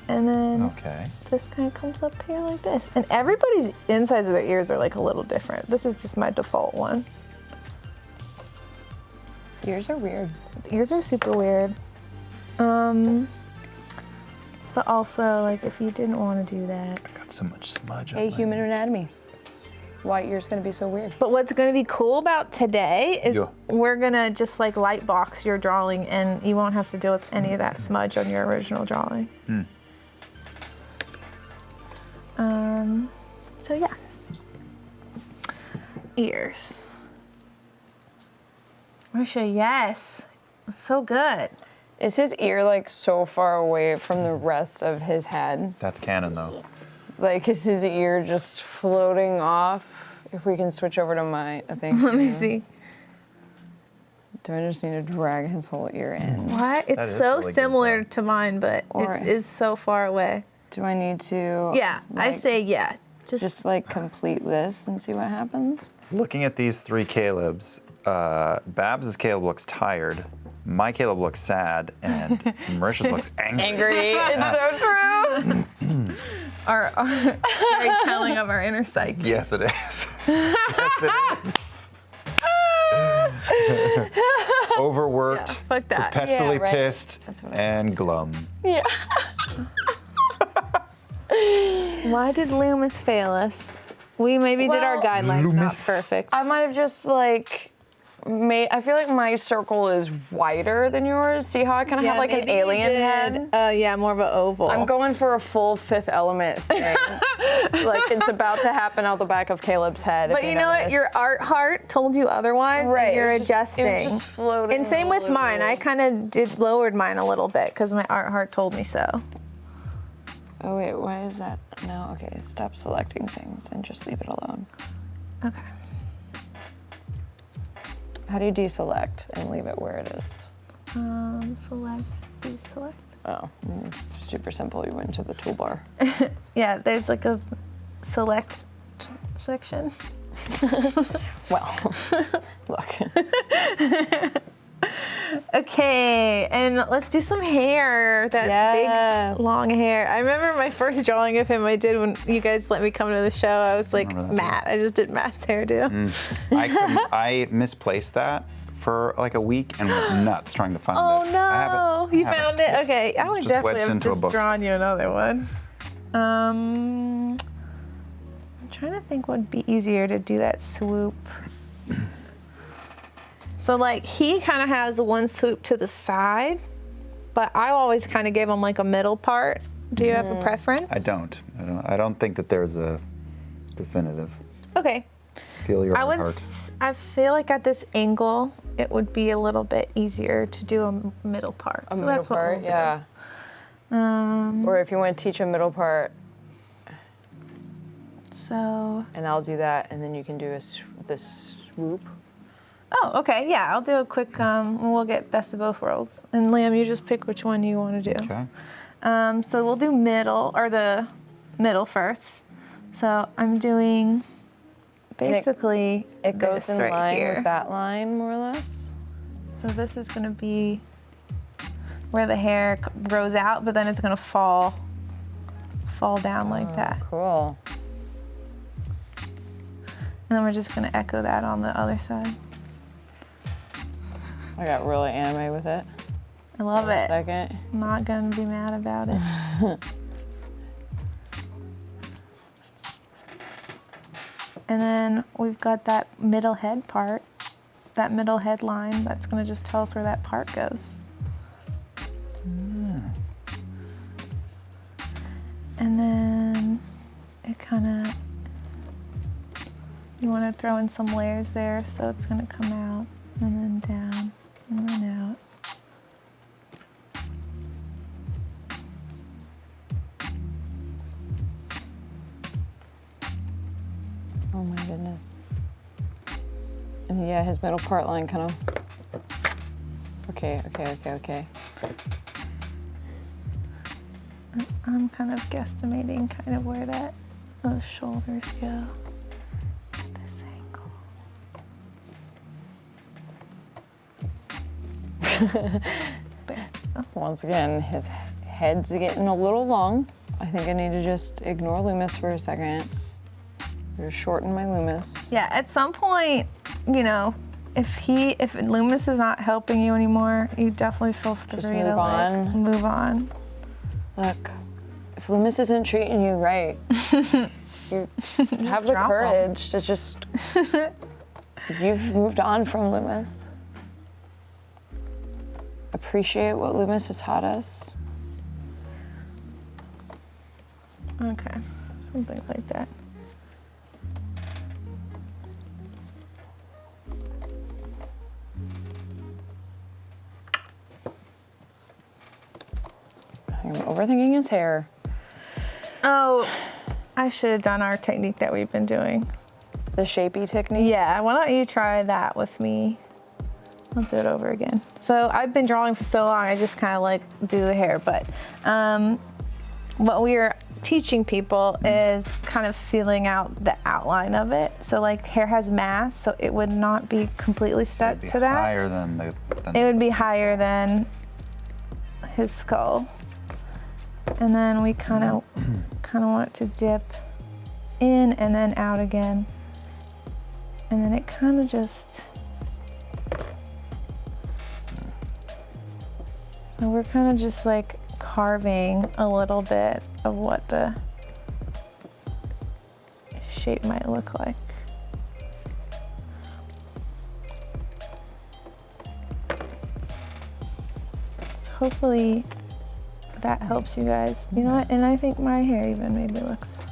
And then Okay. this kind of comes up here like this. And everybody's insides of their ears are like a little different. This is just my default one. Ears are weird. Ears are super weird. But also, like, if you didn't want to do that. I got so much smudge on Hey, my- human anatomy. Why ears gonna be so weird? But what's going to be cool about today is Yeah. we're going to just like light box your drawing and you won't have to deal with any of that smudge on your original drawing. So yeah. Ears. Marisha, yes. It's so good. Is his ear like so far away from the rest of his head? That's canon though. Like, is his ear just floating off? If we can switch over to my thing. Let me see. Do I just need to drag his whole ear in? What? It's is so really good, similar though. to mine, but Or- it is so far away. Do I need to? Yeah, I like, say yeah. just like complete this and see what happens. Looking at these three Calebs, Babs' Caleb looks tired, my Caleb looks sad, and Marisha's looks angry. Angry. It's so true. are very telling of our inner psyche. Yes, it is. Yes, it is. Overworked, Fuck that. perpetually Yeah, right. pissed, That's what I and glum. Yeah. Why did Loomis fail us? We maybe did our Well, guidelines not Loomis. perfect. I might have just like I feel like my circle is wider than yours. See how I kind of have like an alien head? Yeah, more of an oval. I'm going for a full Fifth Element thing. Like it's about to happen out the back of Caleb's head. But you know what? Your art heart told you otherwise. Right, And you're it was just- adjusting. it was just floating And same with all mine. over. I kind of lowered mine a little bit because my art heart told me so. Oh wait, why is that? No, okay. Stop selecting things and just leave it alone. Okay. How do you deselect and leave it where it is? Select, deselect. Oh, it's super simple. You went to the toolbar. Yeah, there's like a select section. Well, look. Okay, and let's do some hair. That Yes. big, long hair. I remember my first drawing of him I did when you guys let me come to the show. I was like, remember that. Matt. I just did Matt's hairdo. I misplaced that for like a week and went nuts trying to find Oh it. no! I have it. You found it? Okay, I would Just definitely wedged have into a just book. drawn you another one. I'm trying to think what would be easier to do that swoop. So like he kind of has one swoop to the side, but I always kind of give him like a middle part. Do you have a preference? I don't. I don't think that there's a definitive. Okay. Feel your I own would. heart. I feel like at this angle, it would be a little bit easier to do a middle part. A So middle that's what part, we'll do. yeah. Or if you want to teach a middle part, So. and I'll do that, and then you can do the swoop. Oh, okay. Yeah, I'll do a quick. We'll get best of both worlds. And Liam, you just pick which one you want to do. Okay. So we'll do middle or the middle first. So I'm doing basically It goes this in right line here. with that line, more or less. So this is going to be where the hair grows out, but then it's going to fall down like that. Cool. And then we're just going to echo that on the other side. I got really anime with it. I love it. Second. I'm not going to be mad about it. And then we've got that middle head part, that middle head line. That's going to just tell us where that part goes. And then it kind of, you want to throw in some layers there so it's going to come out and then down and then out. Oh my goodness. And yeah, his middle part line kind of. Okay. I'm kind of guesstimating kind of where those shoulders go at this angle. Once again, his head's getting a little long. I think I need to just ignore Loomis for a second. Just shorten my Loomis. Yeah, at some point, you know, if Loomis is not helping you anymore, you definitely feel free Just to move like, on. move on. Look, if Loomis isn't treating you right, you have the drop 'em. courage to just. You've moved on from Loomis. Appreciate what Loomis has taught us. Okay, something like that. I'm overthinking his hair. Oh, I should have done our technique that we've been doing. The shapey technique. Yeah, why don't you try that with me? I'll do it over again. So I've been drawing for so long, I just kind of like do the hair, but what we're teaching people is kind of feeling out the outline of it. So like hair has mass, so it would not be completely stuck It'd be to that. higher than It would be higher than his skull. And then we kind of want it to dip in and then out again. And then it kind of just, so we're kind of just like carving a little bit of what the shape might look like. So hopefully that helps you guys. You know what? And I think my hair even maybe looks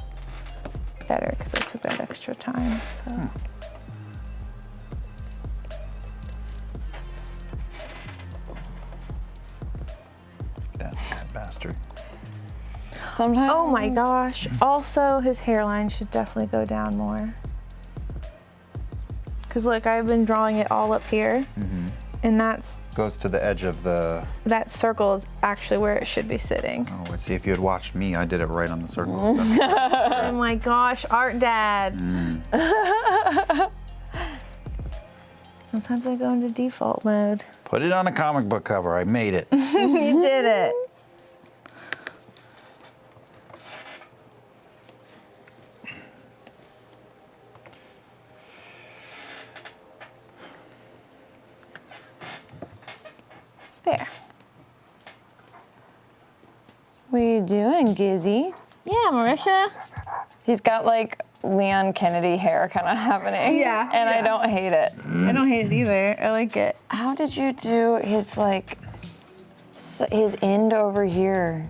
better because I took that extra time. So. That's that bastard. Sometimes. Oh my gosh. Also, his hairline should definitely go down more. Because look, I've been drawing it all up here. And Goes to the edge of the. that circle is actually where it should be sitting. Oh, I see. If you had watched me, I did it right on the circle. Oh my gosh, art dad. Sometimes I go into default mode. Put it on a comic book cover. I made it. You did it. There. What are you doing, Gizzy? Yeah, Marisha. He's got like Leon Kennedy hair kind of happening. Yeah, And I yeah. don't hate it. I don't hate it either. I like it. How did you do his like, his end over here?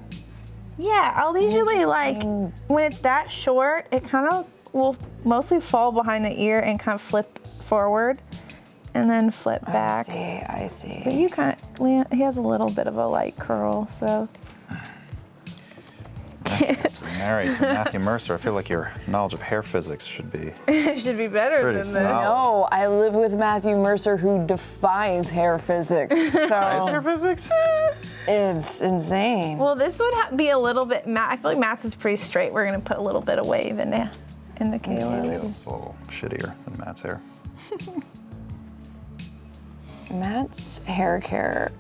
Yeah, I'll usually like, Interesting. when it's that short, it kind of will mostly fall behind the ear and kind of flip forward and then flip back. I see. But you kind of, Leon, he has a little bit of a light curl, so. Married to Matthew Mercer. I feel like your knowledge of hair physics should be. It should be better Pretty than solid. this. No, I live with Matthew Mercer who defies hair physics. So Hair physics? it's insane. Well, this would be a little bit matte. I feel like Matt's is pretty straight. We're gonna put a little bit of wave in the Kayla's. It's a little shittier than Matt's hair. Matt's hair care,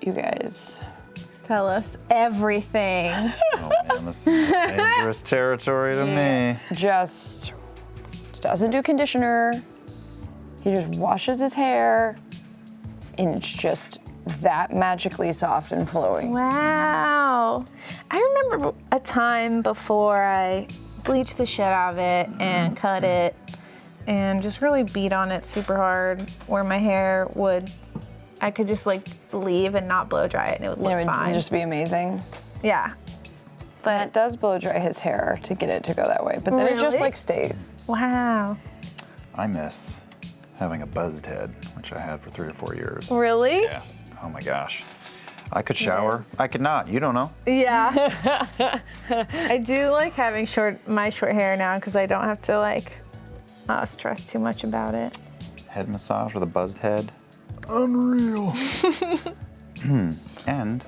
you guys. Tell us everything. Oh man, this is dangerous territory to me. Just doesn't do conditioner. He just washes his hair, and it's just that magically soft and flowy. Wow. I remember a time before I bleached the shit out of it and cut it and just really beat on it super hard where my hair would, I could just like leave and not blow dry it and it would look It would fine. just be amazing. Yeah. But it does blow dry his hair to get it to go that way. But then it just Really? like stays. Wow. I miss having a buzzed head, which I had for 3 or 4 years. Really? Yeah. Oh my gosh. I could shower. I could not. You don't know. Yeah. I do like having my short hair now because I don't have to like stress too much about it. Head massage with a buzzed head. Unreal. And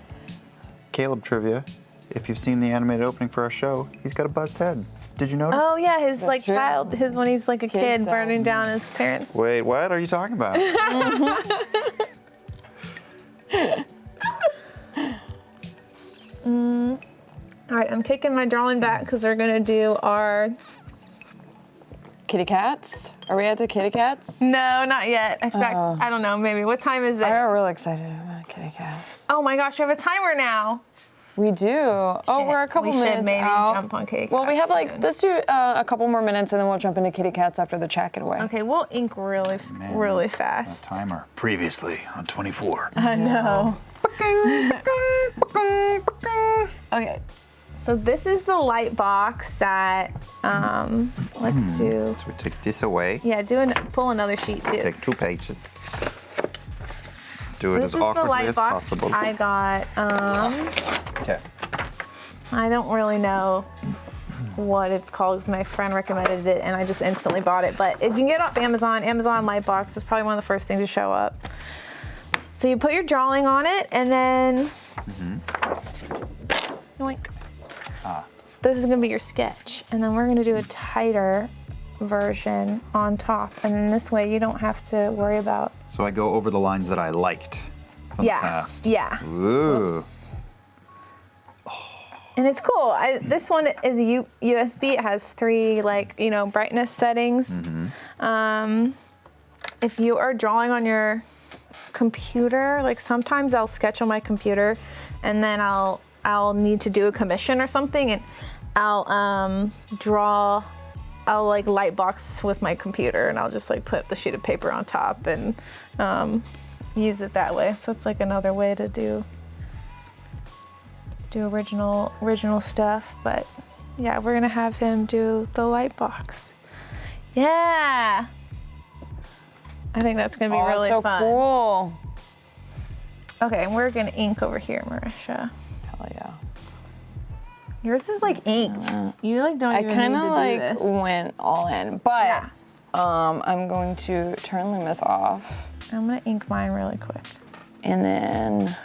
Caleb trivia. If you've seen the animated opening for our show, he's got a buzzed head. Did you notice? Oh yeah, his like true. child, his when he's like a kid Kid burning self. down his parents. Wait, what are you talking about? All right, I'm kicking my drawing back because we're gonna do our. Kitty cats? Are we at the kitty cats? No, not yet. I don't know. Maybe. What time is I it? got really excited about kitty cats. Oh my gosh, we have a timer now. We do. Oh, Shit, we're a couple we should minutes maybe out. jump on kitty Well, we cats have like, soon. let's do a couple more minutes and then we'll jump into kitty cats after the chat getaway. Okay, we'll ink really Man, fast. Timer. Previously on 24. I know. Okay, so this is the light box that let's do. So we take this away. Yeah, pull another sheet too. Take 2 pages. Do So it this as is the awkwardly light as box possible. I got. Okay. I don't really know what it's called because my friend recommended it and I just instantly bought it. But you can get it off Amazon. Amazon Lightbox is probably one of the first things to show up. So you put your drawing on it and then yoink. This is gonna be your sketch. And then we're gonna do a tighter version on top. And then this way you don't have to worry about. So I go over the lines that I liked from the Yeah, past. yeah. Ooh. Oops. And it's cool. This one is USB. It has 3 brightness settings. If you are drawing on your computer, like sometimes I'll sketch on my computer, and then I'll need to do a commission or something, and I'll like light box with my computer, and I'll just like put the sheet of paper on top and use it that way. So it's like another way to do original stuff. But yeah, we're gonna have him do the light box. Yeah, I think that's gonna be really so fun. Cool. Okay, and we're gonna ink over here, Marisha. Hell yeah. Yours is like inked. You like don't even kind need of to like do this. went all in, but Yeah. I'm going to turn Loomis off, I'm gonna ink mine really quick. and then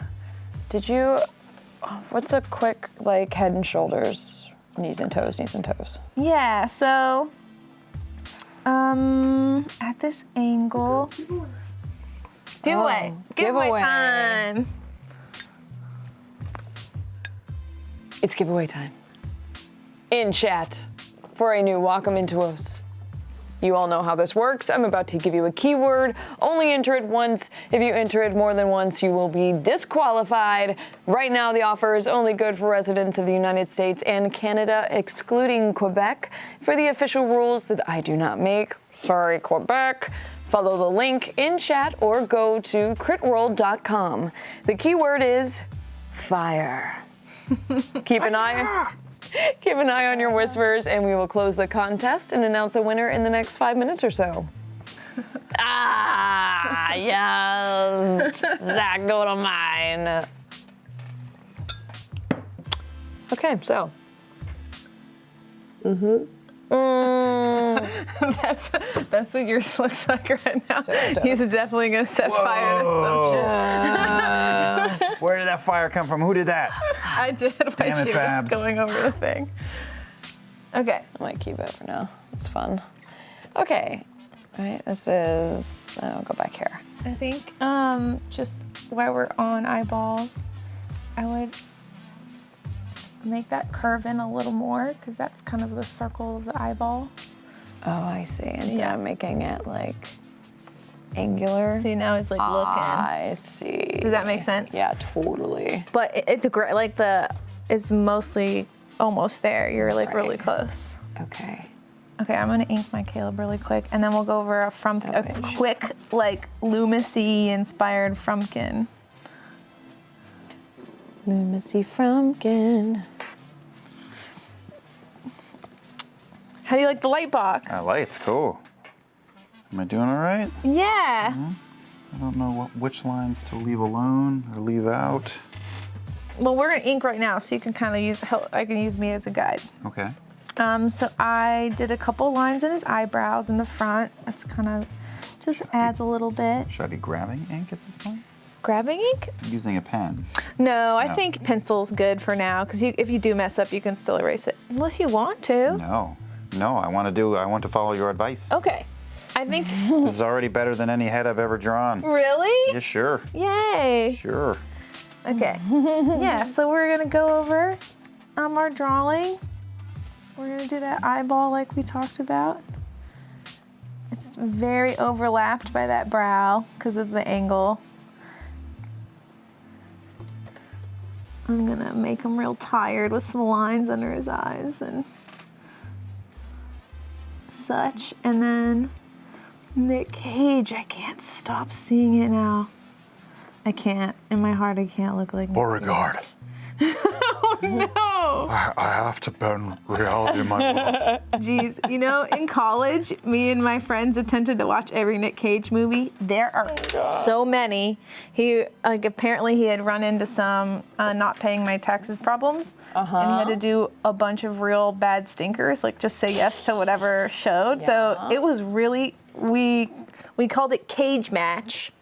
what's a quick like head and shoulders, knees and toes? Yeah, so at this angle. Giveaway. Giveaway time. It's giveaway time. In chat for a new Wacom Intuos. You all know how this works. I'm about to give you a keyword. Only enter it once. If you enter it more than once, you will be disqualified. Right now, the offer is only good for residents of the United States and Canada, excluding Quebec. For the official rules that I do not make, sorry, Quebec, follow the link in chat or go to critworld.com. The keyword is fire. Keep an eye on your whispers, and we will close the contest and announce a winner in the next 5 minutes or so. Yes. Zach, go to mine. Okay, so. That's what yours looks like right now. So dope. He's definitely gonna set fire to some shit. Where did that fire come from? Who did that? I did when Damn it, she was Babs. going over the thing. Okay. I might keep it for now. It's fun. Okay. All right, this is, I'll go back here. I think just while we're on eyeballs, I would make that curve in a little more, because that's kind of the circle of the eyeball. Oh, I see. Instead of making it like angular. See, now he's like looking. I see. Does that make sense? Yeah, totally. But it's great, like it's mostly almost there. You're like really Right. close. Okay. Okay, I'm gonna ink my Caleb really quick, and then we'll go over a quick, like Loomis-y inspired Frumkin. Lumacy Frumkin. How do you like the light box? That light's cool. Am I doing all right? Yeah. I don't know which lines to leave alone or leave out. Well, we're gonna ink right now, so you can kind of I can use me as a guide. Okay. So I did a couple lines in his eyebrows in the front. That's kind of just adds a little bit. Should I be grabbing ink at this point? Grabbing ink? Using a pen. No, I think pencil's good for now, because if you do mess up, you can still erase it, unless you want to. No, I want to follow your advice. Okay. I think. This is already better than any head I've ever drawn. Really? Yeah, sure. Yay. Sure. Okay. Yeah, so we're gonna go over our drawing. We're gonna do that eyeball like we talked about. It's very overlapped by that brow because of the angle. I'm gonna make him real tired with some lines under his eyes and such. And then Nick Cage, I can't stop seeing it now. I can't. In my heart, I can't look like Nick Beauregard. Oh no! I have to bend reality in my world. Jeez, in college, me and my friends attempted to watch every Nick Cage movie. There are so many. Apparently he had run into some not paying my taxes problems, and he had to do a bunch of real bad stinkers, like just say yes to whatever showed. So it was really we called it Cage Match.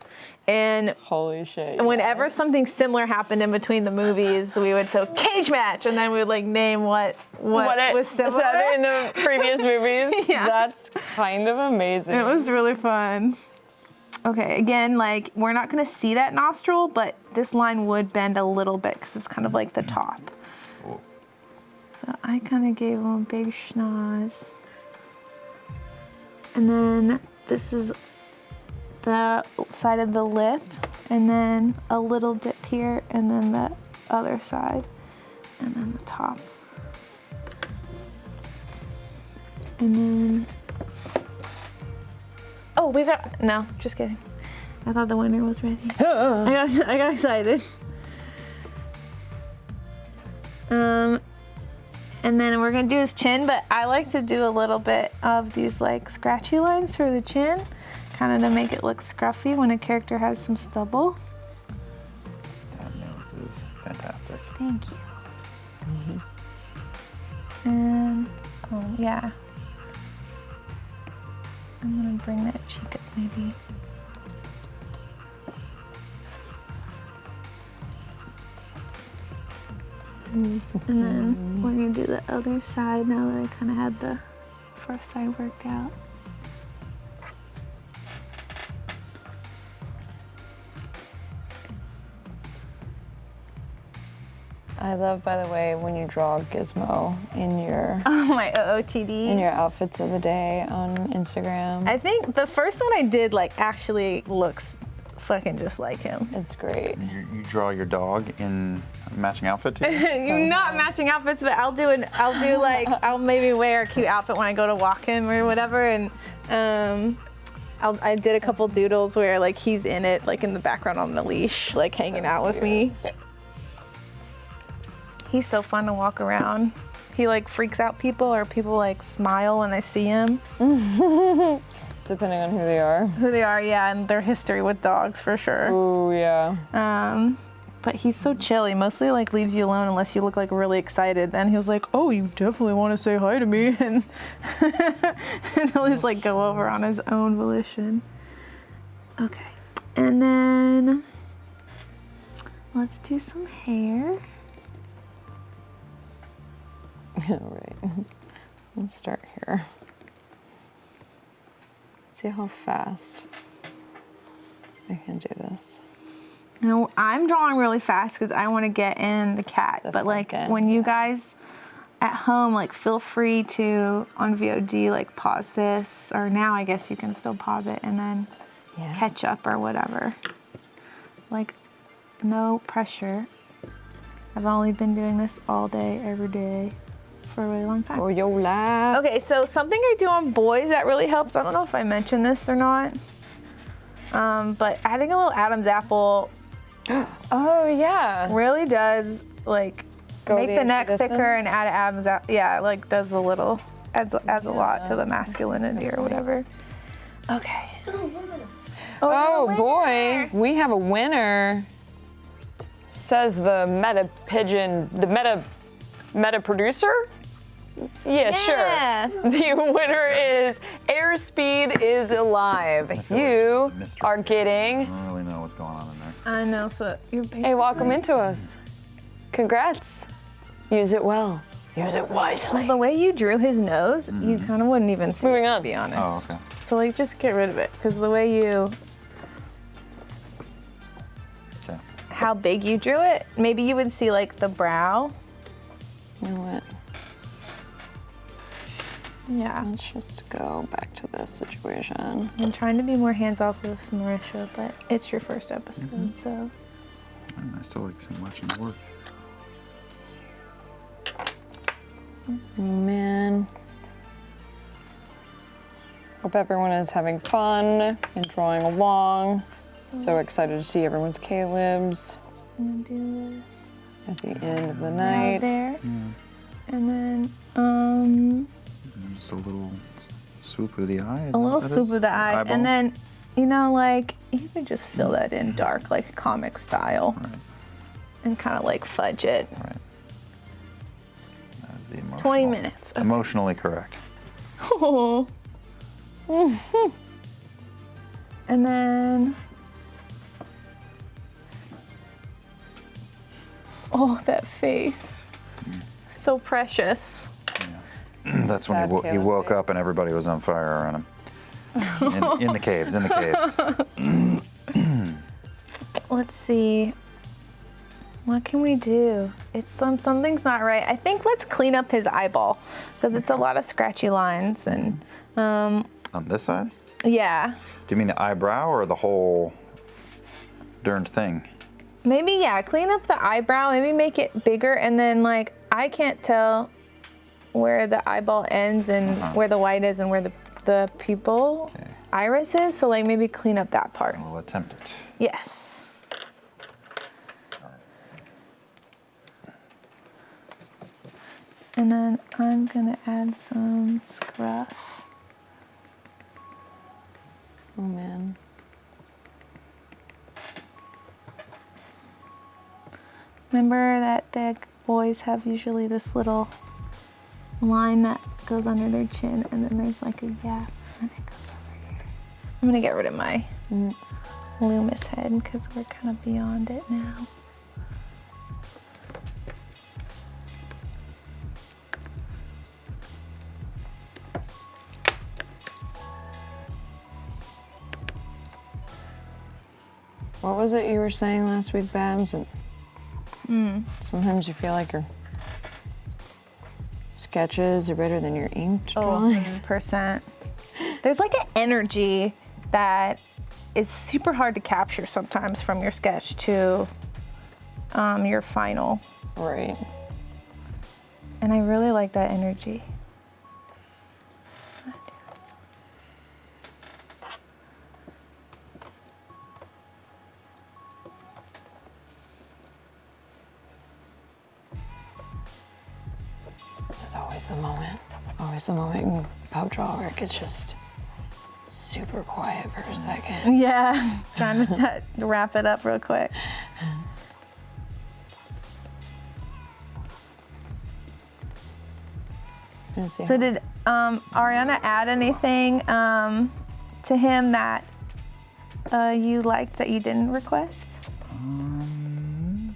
And holy shit. Whenever something similar happened in between the movies, we would say Cage Match, and then we would like name what was similar in the previous movies. Yeah. That's kind of amazing. It was really fun. Okay, again, like we're not gonna see that nostril, but this line would bend a little bit because it's kind of like the top. So I kind of gave him a big schnoz. And then this is the side of the lip, and then a little dip here, and then the other side, and then the top. And then, oh, we got, no, just kidding. I thought the winner was ready. I got excited. And then we're gonna do his chin, but I like to do a little bit of these like scratchy lines for the chin, kind of to make it look scruffy when a character has some stubble. That nose is fantastic. Thank you. And, oh yeah. I'm gonna bring that cheek up maybe. And then we're gonna do the other side now that I kind of had the first side worked out. I love, by the way, when you draw Gizmo in your Oh, my OOTDs. in your outfits of the day on Instagram. I think the first one I did like actually looks fucking just like him. It's great. You draw your dog in a matching outfit to you? Not matching outfits, but I'll maybe wear a cute outfit when I go to Wacom or whatever, and I did a couple doodles where like he's in it, like in the background on the leash, like hanging out with me. He's so fun to walk around. He like freaks out people, or people like smile when they see him. Depending on who they are. Who they are, yeah, and their history with dogs for sure. Ooh, yeah. But he's so chill. He mostly like leaves you alone unless you look like really excited. Then he was like, "Oh, you definitely want to say hi to me," and he'll just like go over on his own volition. Okay, and then let's do some hair. All right. Let's start here. See how fast I can do this. You know, I'm drawing really fast because I want to get in the cat. But like Frumkin, when you guys at home, like feel free to on VOD like pause this, or now I guess you can still pause it and then catch up or whatever. Like no pressure. I've only been doing this all day, every day for a really long time. Oh, yo, la. Okay, so something I do on boys that really helps, I don't know if I mentioned this or not, but adding a little Adam's apple Oh, yeah. really does like make the neck thicker and add Adam's apple. Yeah, like does a little, adds a lot to the masculinity or whatever. Okay. Oh, boy. We have a winner. Says the meta pigeon, the meta producer? Yeah, sure. The winner is Airspeed is Alive. You are I getting. don't really know what's going on in there. I know, so you're basically. Hey, welcome into us. Congrats. Use it well. Use it wisely. The way you drew his nose, you kind of wouldn't even see Moving it, on. to be honest. Oh, okay. So like just get rid of it, because the way you, Okay. how big you drew it, maybe you would see like the brow. You know what? Yeah. Let's just go back to this situation. I'm trying to be more hands off with Marisha, but it's your first episode, so. I still like so much in the work. Man. Hope everyone is having fun and drawing along. So excited to see everyone's Caleb's I'm gonna do at the end of the this night. there, and then Just a little swoop of the eye. a little swoop of the eye, and then you know, like you could just fill that in dark, like comic style, Right. and kind of like fudge it. Right. That was the emotional. 20 minutes. Okay. Emotionally correct. And then, oh, that face, so precious. That's when Sad he Caleb woke face. up and everybody was on fire around him. In the caves, in the caves. Let's see. What can we do? It's something's not right. I think let's clean up his eyeball because it's a lot of scratchy lines and. On this side? Yeah. Do you mean the eyebrow or the whole darned thing? Maybe yeah. Clean up the eyebrow. Maybe make it bigger and then like I can't tell where the eyeball ends and where the white is and where the pupil iris is. So like maybe clean up that part. We'll attempt it. Yes. And then I'm gonna add some scruff. Oh man. Remember that the boys have usually this little line that goes under their chin and then there's like a gap and it goes over here. I'm gonna get rid of my Loomis head because we're kind of beyond it now. What was it you were saying last week, Babs? And sometimes you feel like your sketches are better than your inked drawings. 100%. There's like an energy that is super hard to capture sometimes from your sketch to your final. Right. And I really like that energy. This is always the moment. Always the moment in pub draw work. It's just super quiet for a second. Yeah, trying to wrap it up real quick. So did Ariana add anything to him that you liked that you didn't request?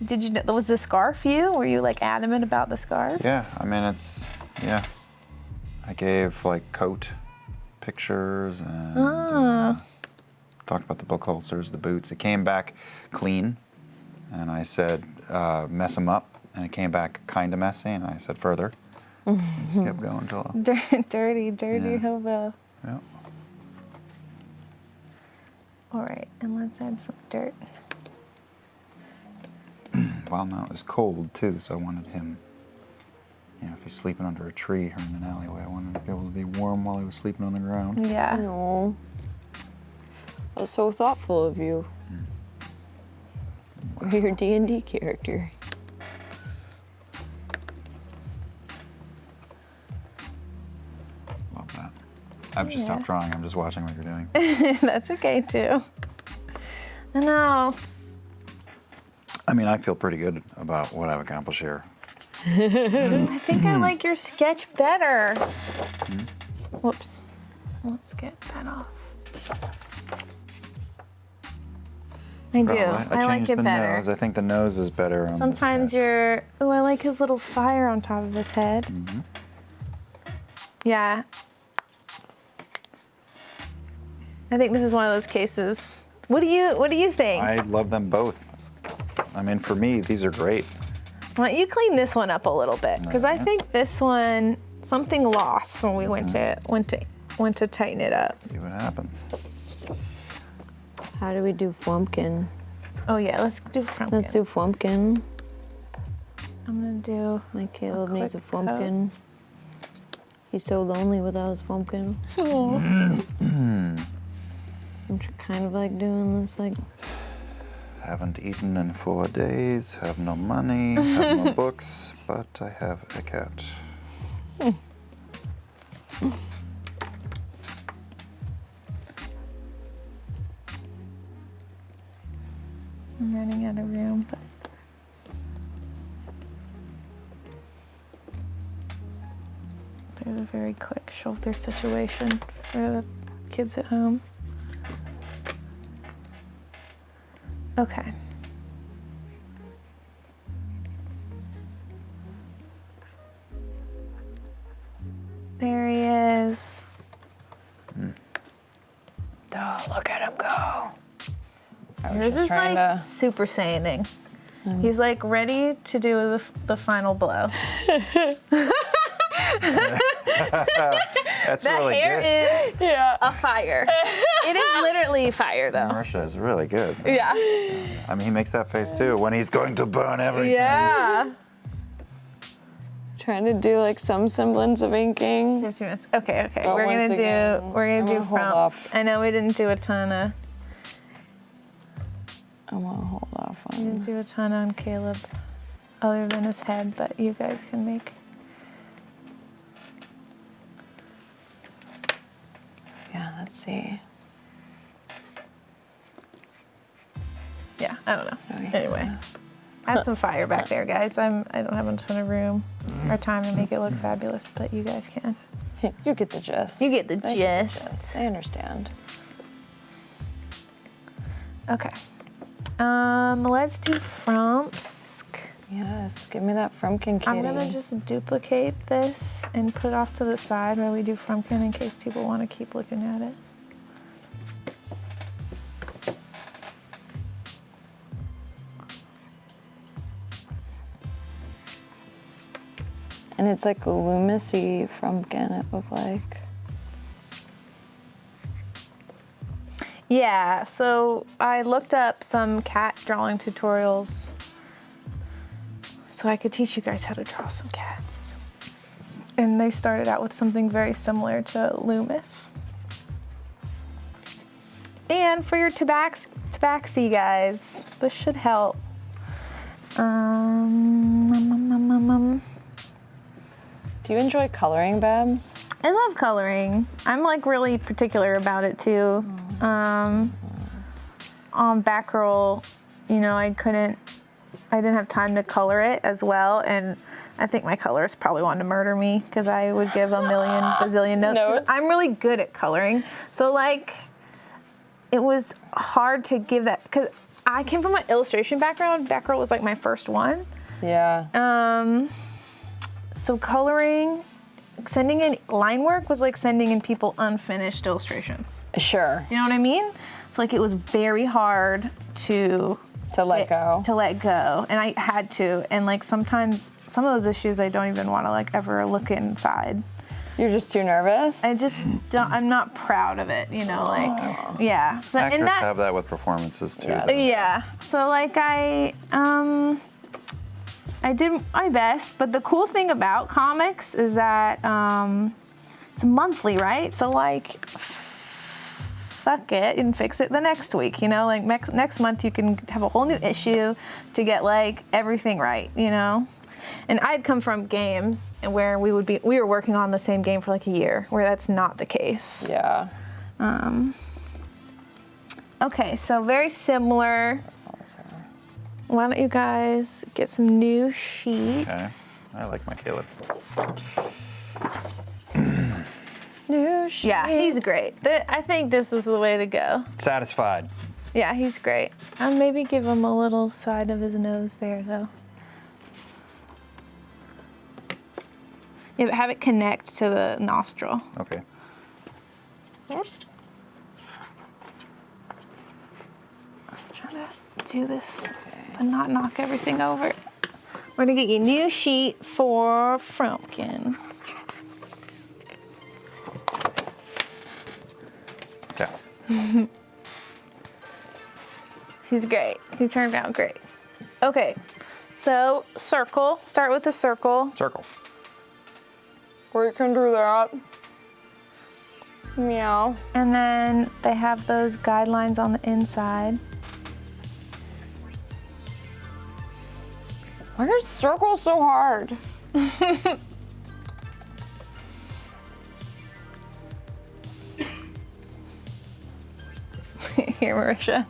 Did you know, was the scarf you? Were you like adamant about the scarf? Yeah, I mean, yeah. I gave like coat pictures and talked about the book holsters, the boots. It came back clean, and I said mess them up, and it came back kind of messy, and I said further. And just kept going until dirty Yeah. hobo. yeah. All right, and let's add some dirt. Well, now it was cold too, so I wanted him. You know, if he's sleeping under a tree or in an alleyway, I wanted him to be able to be warm while he was sleeping on the ground. Yeah. No. That's so thoughtful of you. You're your D&D character. Love that. I've just stopped drawing. I'm just watching what you're doing. That's okay too. I know. I mean, I feel pretty good about what I've accomplished here. I think I like your sketch better. Whoops. Let's get that off. I do. Probably. I like changed it the better. nose. I think the nose is better on Sometimes this you're. Oh, I like his little fire on top of his head. Yeah. I think this is one of those cases. What do you think? I love them both. I mean, for me, these are great. Why don't you clean this one up a little bit? Because I think this one something lost when we went to tighten it up. See what happens. How do we do Frumkin? Oh yeah, let's do Frumpkin. Let's do Frumkin. I'm gonna do. My Caleb needs a quick coat. Frumkin. He's so lonely without his Frumkin. I'm kind of like doing this, like. Haven't eaten in 4 days, have no money, have no books, but I have a cat. I'm running out of room, but. There's a very quick shoulder situation for the kids at home. Okay. There he is. Oh, look at him go. Yours is like Super Saiyaning. He's like ready to do the final blow. That's That really hair good. is Yeah. a fire. It is literally fire though. Marisha is really good. Yeah. I mean, he makes that face too when he's going to burn everything. Yeah. Trying to do like some semblance of inking. 15 minutes. Okay. But We're once again, I'm gonna do gonna hold frumps. off. I know we didn't do a ton of. I want to hold off We didn't on. do a ton on Caleb, other than his head, but you guys can make. Yeah, let's see. Yeah, I don't know. Okay. Anyway, add some fire back there, guys. I don't have a ton of room or time to make it look fabulous, but you guys can. You get the gist. You get the They gist. They understand. Okay. Let's do frumps. Yes, give me that Frumkin kitty. I'm gonna just duplicate this and put it off to the side while we do Frumkin in case people want to keep looking at it. And it's like a Loomis-y Frumkin, it looked like. Yeah, so I looked up some cat drawing tutorials so I could teach you guys how to draw some cats. And they started out with something very similar to Loomis. And for your tabaxi guys, this should help. Do you enjoy coloring, Babs? I love coloring. I'm like really particular about it too. On Batgirl, you know, I didn't have time to color it as well, and I think my colorist probably wanted to murder me because I would give a million bazillion notes. 'Cause Notes? I'm really good at coloring, so like, it was hard to give that because I came from an illustration background. Batgirl was like my first one. Yeah. So coloring, sending in line work was like sending in people unfinished illustrations. Sure. You know what I mean? It's like it was very hard to let go. To let go, and I had to. And like sometimes some of those issues I don't even want to like ever look inside. You're just too nervous? I just don't. I'm not proud of it. You know, like yeah. So Actors and that have that with performances too. Yeah. though. yeah. So like I did my best, but the cool thing about comics is that it's monthly, right? So like, fuck it and fix it the next week, you know? Like next month you can have a whole new issue to get like everything right, you know? And I'd come from games where we were working on the same game for like a year, where that's not the case. Yeah. Okay, so very similar. Why don't you guys get some new sheets? Okay. I like my Caleb. New sheets. Yeah, he's great. I think this is the way to go. Satisfied. Yeah, he's great. I'll maybe give him a little side of his nose there, though. Yeah, but have it connect to the nostril. Okay. Yep. I'm trying to do this, but not knock everything over. We're gonna get you a new sheet for Frumpkin. Okay. He's great. He turned out great. Okay, so circle. Start with a circle. Circle. We can do that. Meow. And then they have those guidelines on the inside. Why are circles so hard? Here, Marisha.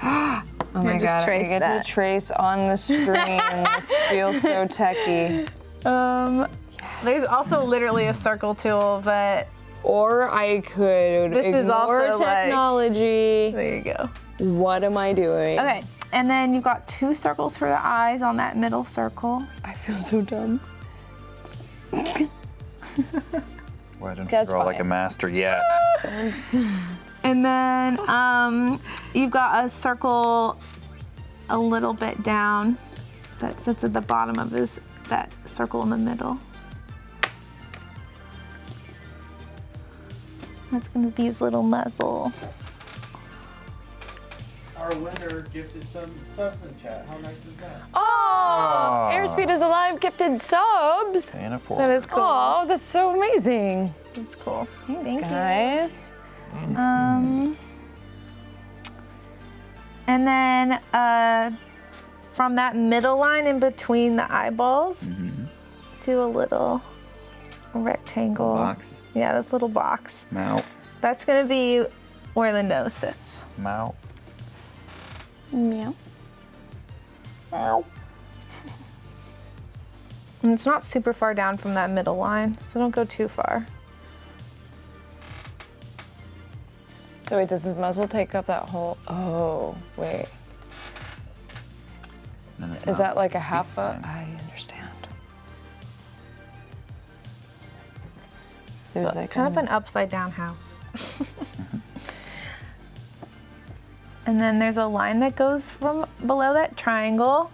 Oh my Here, just god, I trace get that. to trace on the screen. This feels so techie. There's also literally a circle tool, but Or I could This is ignore also like- technology. there you go. What am I doing? Okay, and then you've got 2 circles for the eyes on that middle circle. I feel so dumb. Why don't you That's draw like a fine. master yet? And then you've got a circle a little bit down that sits at the bottom of that circle in the middle. That's gonna be his little muzzle. Our winner gifted some subs in chat. How nice is that? Oh, Airspeed is alive, gifted subs. And a 4. That is cool. Oh, that's so amazing. That's cool. Thanks, guys. And then from that middle line in between the eyeballs, do a little rectangle. Box. Yeah, this little box. Mount. That's gonna be where the nose sits. Mount. Meow. Ow. And it's not super far down from that middle line, so don't go too far. So wait, does his muzzle take up that whole? Oh, wait. Then his Is mouth that like a peace half a? sign. I understand. There's So like kind of an upside down house. And then there's a line that goes from below that triangle.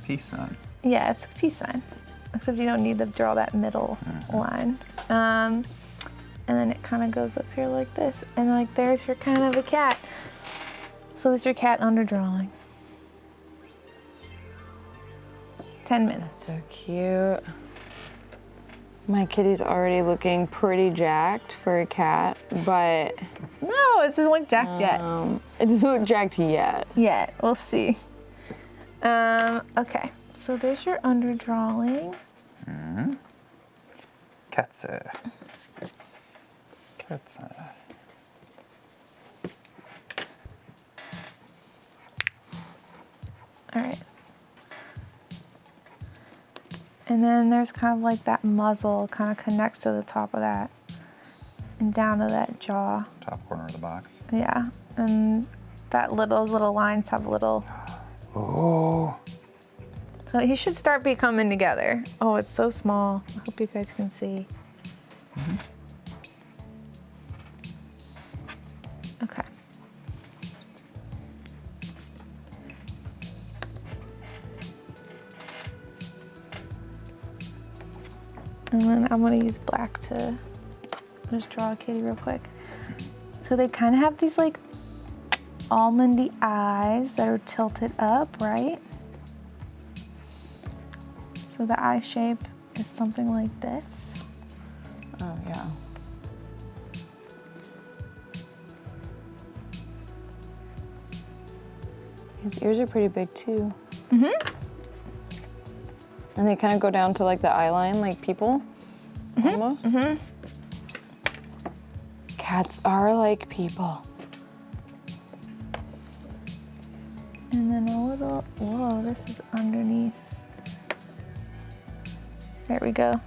Peace sign. Yeah, it's a peace sign. Except you don't need to draw that middle line. And then it kind of goes up here like this. And like there's your kind of a cat. So there's your cat underdrawing. 10 minutes. so cute. My kitty's already looking pretty jacked for a cat, but No, it doesn't look jacked yet. it doesn't look jacked yet. Yet, we'll see. Okay, so there's your underdrawing. Katze. Katze. All right. And then there's kind of like that muzzle kind of connects to the top of that and down to that jaw. Top corner of the box. Yeah, and those little lines have little. Oh. So he should start becoming together. Oh, it's so small. I hope you guys can see. Okay. And then I'm gonna use black to just draw a kitty real quick. So they kind of have these like almondy eyes that are tilted up, right? So the eye shape is something like this. Oh yeah. His ears are pretty big too. And they kind of go down to like the eye line, like people, almost. Cats are like people. And then a little, whoa, this is underneath. There we go.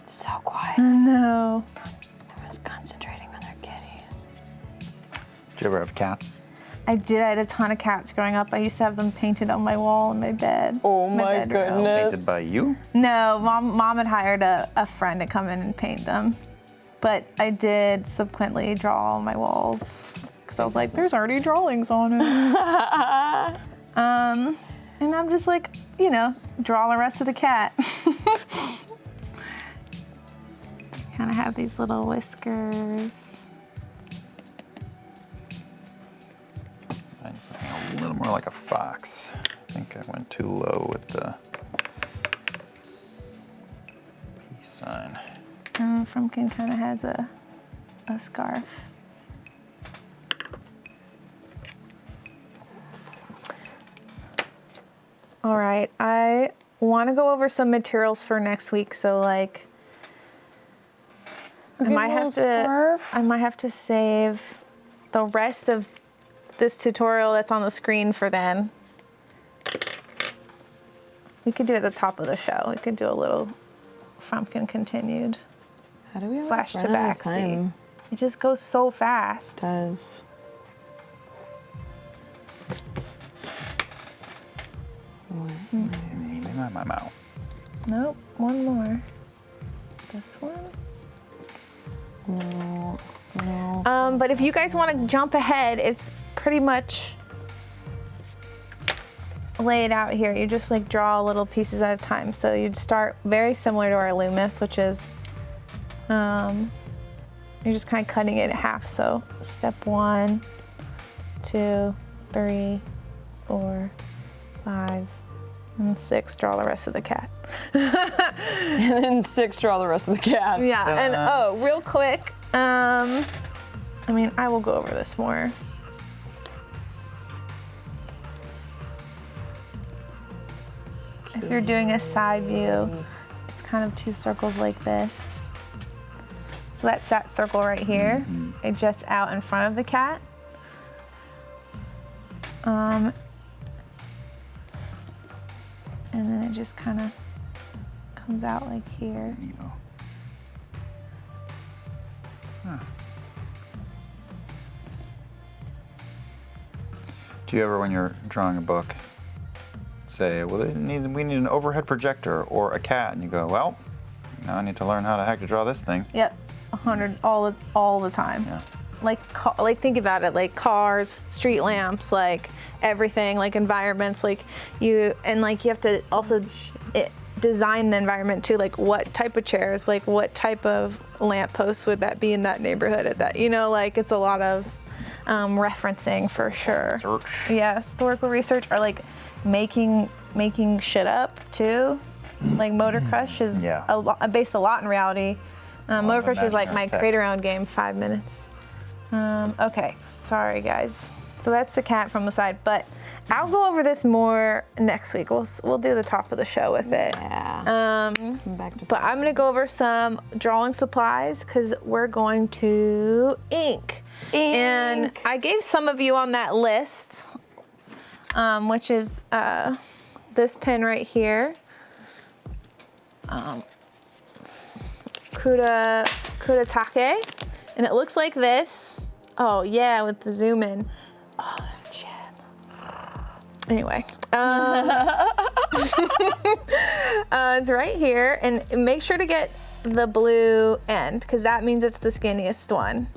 So quiet. No. I was concentrating on their kitties. Did you ever have cats? I did. I had a ton of cats growing up. I used to have them painted on my wall in my bed. Oh my bedroom. goodness. Painted by you? No, mom had hired a friend to come in and paint them. But I did subsequently draw on my walls. Because I was like, there's already drawings on it. And I'm just like, you know, draw the rest of the cat. Kind of have these little whiskers. Mine's looking a little more like a fox. I think I went too low with the peace sign. Frumkin kind of has a scarf. All right, I want to go over some materials for next week. So like, I might have to save the rest of this tutorial that's on the screen for then. We could do it at the top of the show. We could do a little Frumpkin continued. How do we / run out of tabaxi. time? It just goes so fast. It does. Maybe not my mouth. Nope, one more. This one. But if you guys want to jump ahead, it's pretty much laid out here. You just like draw little pieces at a time. So you'd start very similar to our Loomis, which is you're just kind of cutting it in half. So step 1, 2, 3, 4, 5, and 6. Draw the rest of the cat. And then 6, draw the rest of the cat. Yeah, and oh, real quick. I mean, I will go over this more. If you're doing a side view, it's kind of 2 circles like this. So that's that circle right here. It juts out in front of the cat. And then it just kind of comes out like here. Do you ever, when you're drawing a book, say, well, we need an overhead projector or a cat, and you go, well, now I need to learn how the heck to draw this thing. Yep, 100 all the time. Yeah. Like think about it, like cars, street lamps, like everything, like environments, like you have to also design the environment too, like what type of chairs, like what type of lamp posts would that be in that neighborhood at that, like it's a lot of referencing for sure. Research. Yeah, historical research, or like making shit up too. Like Motor Crush is based a lot in reality. Motor Crush is like my create around game, 5 minutes. Okay, sorry guys. So that's the cat from the side, but I'll go over this more next week. We'll do the top of the show with it. Yeah. But I'm gonna go over some drawing supplies because we're going to ink. And I gave some of you on that list, which is this pen right here. Kudatake, and it looks like this. Oh yeah, with the zoom in. Oh, Chad. Anyway, it's right here, and make sure to get the blue end because that means it's the skinniest one,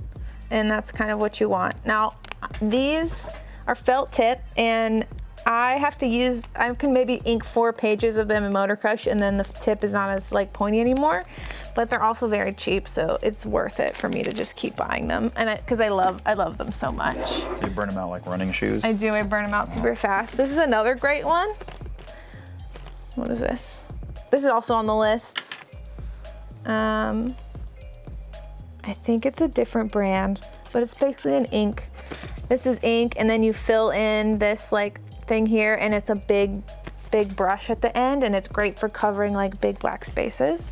and that's kind of what you want. Now, these are felt tip, and I can maybe ink 4 pages of them in Motor Crush, and then the tip is not as like pointy anymore, but they're also very cheap, so it's worth it for me to just keep buying them, and because I love them so much. Do you burn them out like running shoes? I do, I burn them out super fast. This is another great one. What is this? This is also on the list. I think it's a different brand, but it's basically an ink. This is ink, and then you fill in this like thing here, and it's a big brush at the end, and it's great for covering like big black spaces.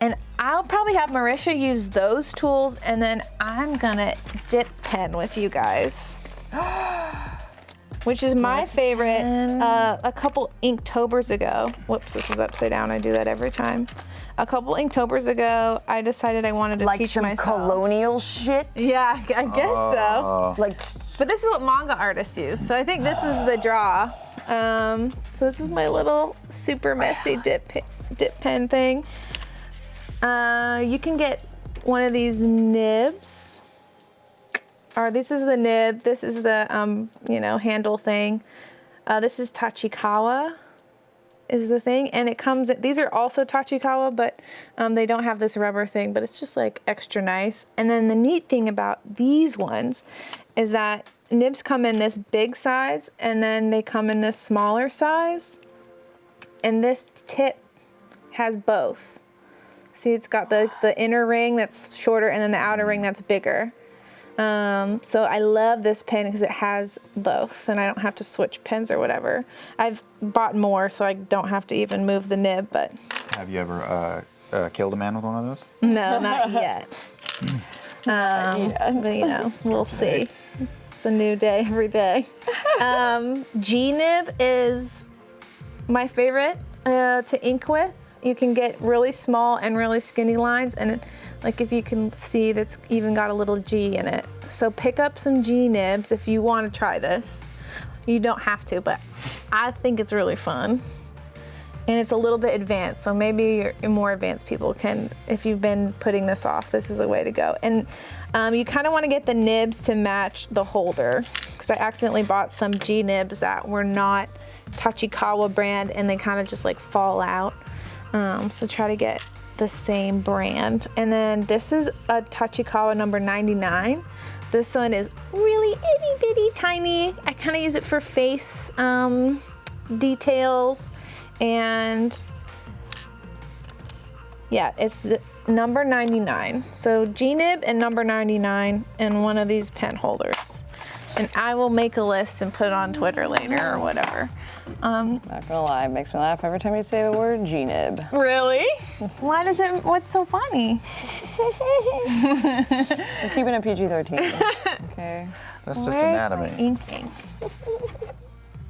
And I'll probably have Marisha use those tools, and then I'm gonna dip pen with you guys. Which is my favorite. A couple Inktober's ago. Whoops, this is upside down. I do that every time. A couple Inktober's ago, I decided I wanted to teach myself. Like some colonial shit? Yeah, I guess so. Like, but this is what manga artists use. So I think this is the draw. So this is my little super messy dip pen thing. You can get one of these nibs. Or this is the nib. This is the handle thing. This is Tachikawa. Is the thing, and it comes. These are also Tachikawa, but they don't have this rubber thing. But it's just like extra nice. And then the neat thing about these ones is that nibs come in this big size, and then they come in this smaller size. And this tip has both. See, it's got the inner ring that's shorter, and then the outer ring that's bigger. So I love this pen because it has both, and I don't have to switch pens or whatever. I've bought more, so I don't have to even move the nib, but. Have you ever killed a man with one of those? No, not yet. But we'll see. It's a new day every day. G-nib is my favorite to ink with. You can get really small and really skinny lines, and like if you can see, that's even got a little G in it. So pick up some G nibs if you want to try this. You don't have to, but I think it's really fun. And it's a little bit advanced, so maybe your more advanced people can, if you've been putting this off, this is a way to go. And you kind of want to get the nibs to match the holder, because I accidentally bought some G nibs that were not Tachikawa brand, and they kind of just like fall out. So try to get the same brand. And then this is a Tachikawa number 99. This one is really itty bitty tiny. I kind of use it for face details. And yeah, it's number 99. So G-nib and number 99 and one of these pen holders. And I will make a list and put it on Twitter later or whatever. Not gonna lie, it makes me laugh every time you say the word G-nib. Really? Why does it, what's so funny? We're keeping it PG-13. Okay. That's just Where's anatomy. my inking?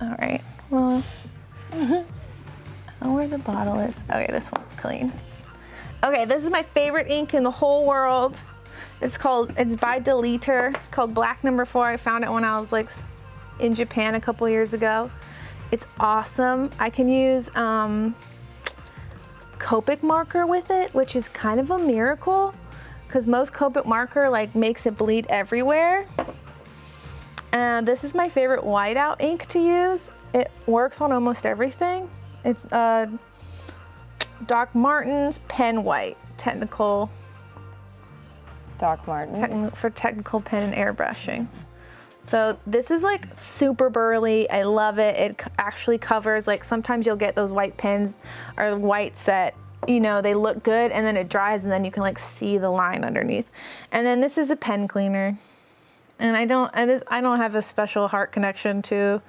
All right, well, where the bottle is. Okay, this one's clean. Okay, this is my favorite ink in the whole world. It's by Deleter. It's called Black Number 4. I found it when I was like in Japan a couple years ago. It's awesome. I can use Copic marker with it, which is kind of a miracle because most Copic marker like makes it bleed everywhere. And this is my favorite whiteout ink to use. It works on almost everything. It's Doc Martens Pen White, technical. Doc Martens. For technical pen and airbrushing. So this is like super burly. I love it. It actually covers, like sometimes you'll get those white pens or whites that, you know, they look good and then it dries and then you can like see the line underneath. And then this is a pen cleaner. And I don't have a special heart connection to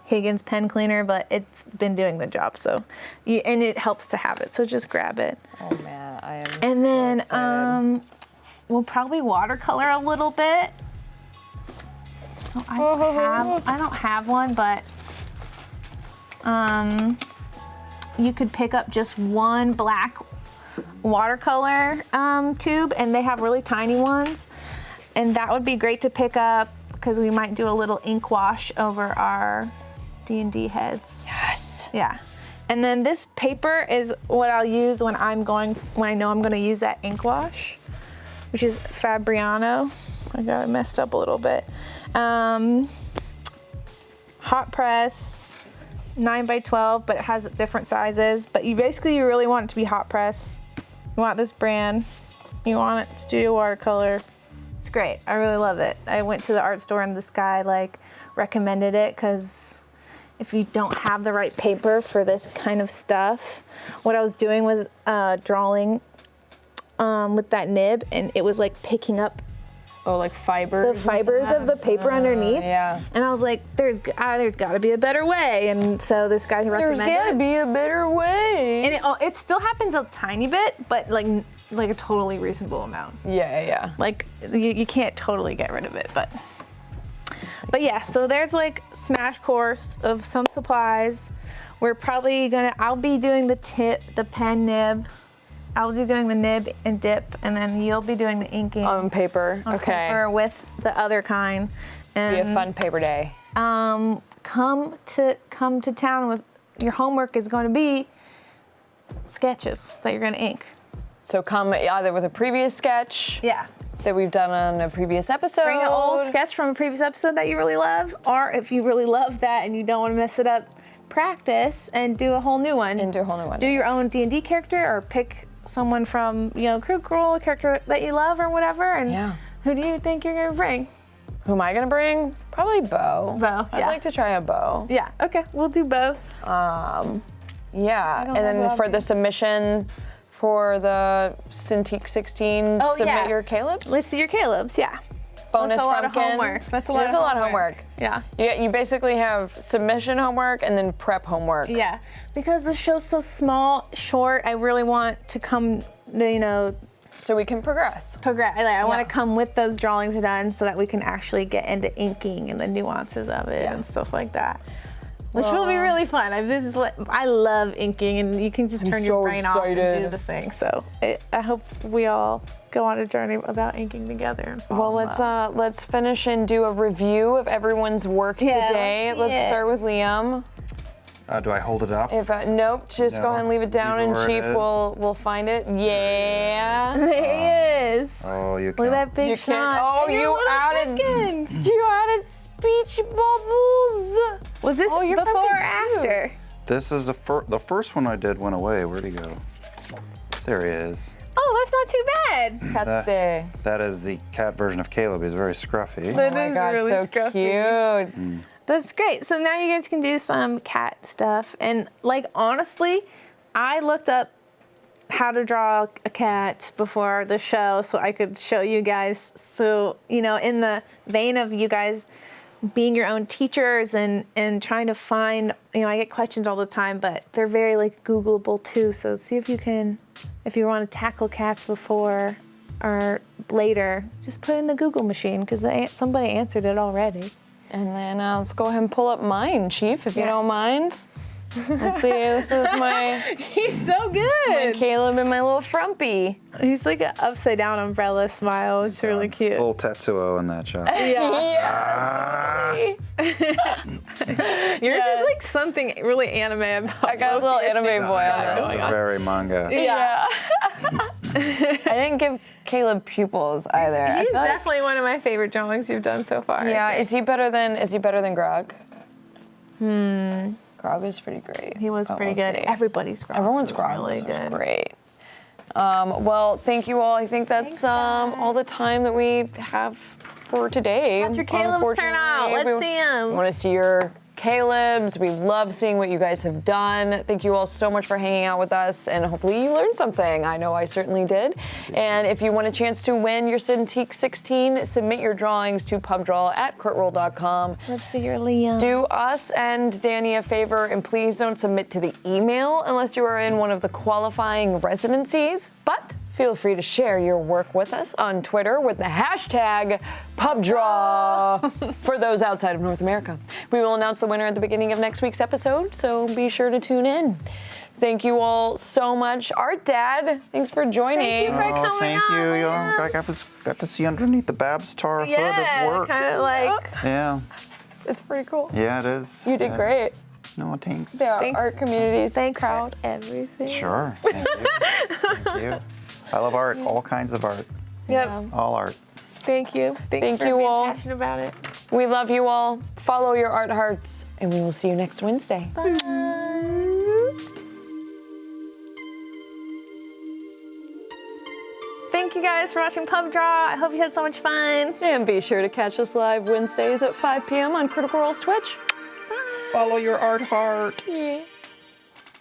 Higgins pen cleaner, but it's been doing the job. So, and it helps to have it. So just grab it. Oh man, I am. And then so excited. we'll probably watercolor a little bit. So I don't have one, but you could pick up just one black watercolor tube, and they have really tiny ones. And that would be great to pick up because we might do a little ink wash over our D&D heads. Yes. Yeah. And then this paper is what I'll use when I know I'm gonna use that ink wash, which is Fabriano. I got it messed up a little bit. Hot press, 9x12, but it has different sizes. But you really want it to be hot press. You want this brand. You want it Studio Watercolor. It's great. I really love it. I went to the art store and this guy like recommended it because if you don't have the right paper for this kind of stuff, what I was doing was drawing with that nib, and it was like picking up like fibers. the fibers of the paper underneath. Yeah. And I was like, there's got to be a better way. And so this guy recommended There's gotta be a better way. And it still happens a tiny bit, but like a totally reasonable amount. Yeah. Like you can't totally get rid of it, but yeah, so there's like smash course of some supplies. We're probably I'll be doing the pen nib. I'll be doing the nib and dip, and then you'll be doing the inking On paper. on Okay. paper with the other kind. And Be a fun paper day. come to town with your homework is going to be sketches that you're going to ink. So come either with a previous sketch Yeah. that we've done on a previous episode. Bring an old sketch from a previous episode that you really love, or if you really love that and you don't want to mess it up, practice and do a whole new one. And do a whole new one. Do your own D&D character, or pick someone from, Crew Roll, a character that you love or whatever, and Yeah. who do you think you're gonna bring? Who am I gonna bring? Probably Bo. Bo, I'd yeah. like to try a Bo. Yeah, okay, we'll do both. Yeah, don't and then have for the submission for the Cintiq 16, Oh, submit yeah. your Caleb's. Let's see your Caleb's, yeah. Bonus That's a lot of Frumkin. homework. That's a It lot is of a lot of homework. Yeah. You basically have submission homework and then prep homework. Yeah, because the show's so small, short, I really want to come, So we can progress. progress. I want Yeah. to come with those drawings done so that we can actually get into inking and the nuances of it and stuff like that. Which will be really fun. This is what I love, inking, and you can just turn your so brain off and do excited. the thing. So I hope we all go on a journey about inking together. And fall Well, in love. let's finish and do a review of everyone's work Yeah, today. let's see Let's it. start with Liam. Do I hold it up? If nope, just go No. ahead and leave it down, Leave it and where it Chief is. will find it. Yeah. There he is. Oh, you Look can't. at that big You shot. can't. Oh, And your you little added. Frumpkins. You added speech bubbles. Was this Oh, your before or Frumpkin's cute. after? This is the first one I did went away. Where'd he go? There he is. Oh, that's not too bad. Cat's That- Day. That is the cat version of Caleb. He's very scruffy. Oh my is gosh, really so scruffy. cute. That's great. So now you guys can do some cat stuff. And like honestly, I looked up how to draw a cat before the show so I could show you guys. So, you know, in the vein of you guys being your own teachers and trying to find, you know, I get questions all the time, but they're very like Googleable too. So see if you can, if you want to tackle cats before or later, just put in the Google machine because somebody answered it already. And then let's go ahead and pull up mine, Chief, if you Yeah. don't mind. Let's see, this is my He's so good. Caleb and my little Frumpy. He's like an upside down umbrella smile. It's really cute. Full Tetsuo in that shot. Yeah. Yours is like something really anime about. I got a little anime boy on This is very manga. Yeah. I didn't give Caleb pupils either. I He's feel like- definitely one of my favorite drawings you've done so far. yeah. Is he better than Grog? Grog was pretty great. He was but pretty we'll good. see. Everybody's Grox Everyone's was Grog really was good. great. Well, thank you all. I think that's all the time that we have for today. Watch your Caleb's turn out. Let's see him. We want to see your Caleb's. We love seeing what you guys have done. Thank you all so much for hanging out with us, and hopefully you learned something. I know I certainly did. And if you want a chance to win your Cintiq 16, submit your drawings to pubdraw@kurtroll.com. Let's see your Liam. Do us and Danny a favor, and please don't submit to the email unless you are in one of the qualifying residencies. But feel free to share your work with us on Twitter with the hashtag PubDraw for those outside of North America. We will announce the winner at the beginning of next week's episode, so be sure to tune in. Thank you all so much. Art Dad, thanks for joining. Thank you for coming thank on, you. Liam. I got to see underneath the Babs Tarr hood Yeah, of work. kind of like. Yeah. It's pretty cool. Yeah, it is. You did Yeah, great. it is. No, thanks. The Thanks. art community's Thanks proud. for everything. Sure. Thank you. Thank you. I love art. All kinds of art. Yep. All art. Thank you. Thanks Thank for you being all. passionate about it. We love you all. Follow your art hearts, and we will see you next Wednesday. Thank you guys for watching Pub Draw. I hope you had so much fun. And be sure to catch us live Wednesdays at 5 p.m. on Critical Role's Twitch. Follow your art heart. Yeah.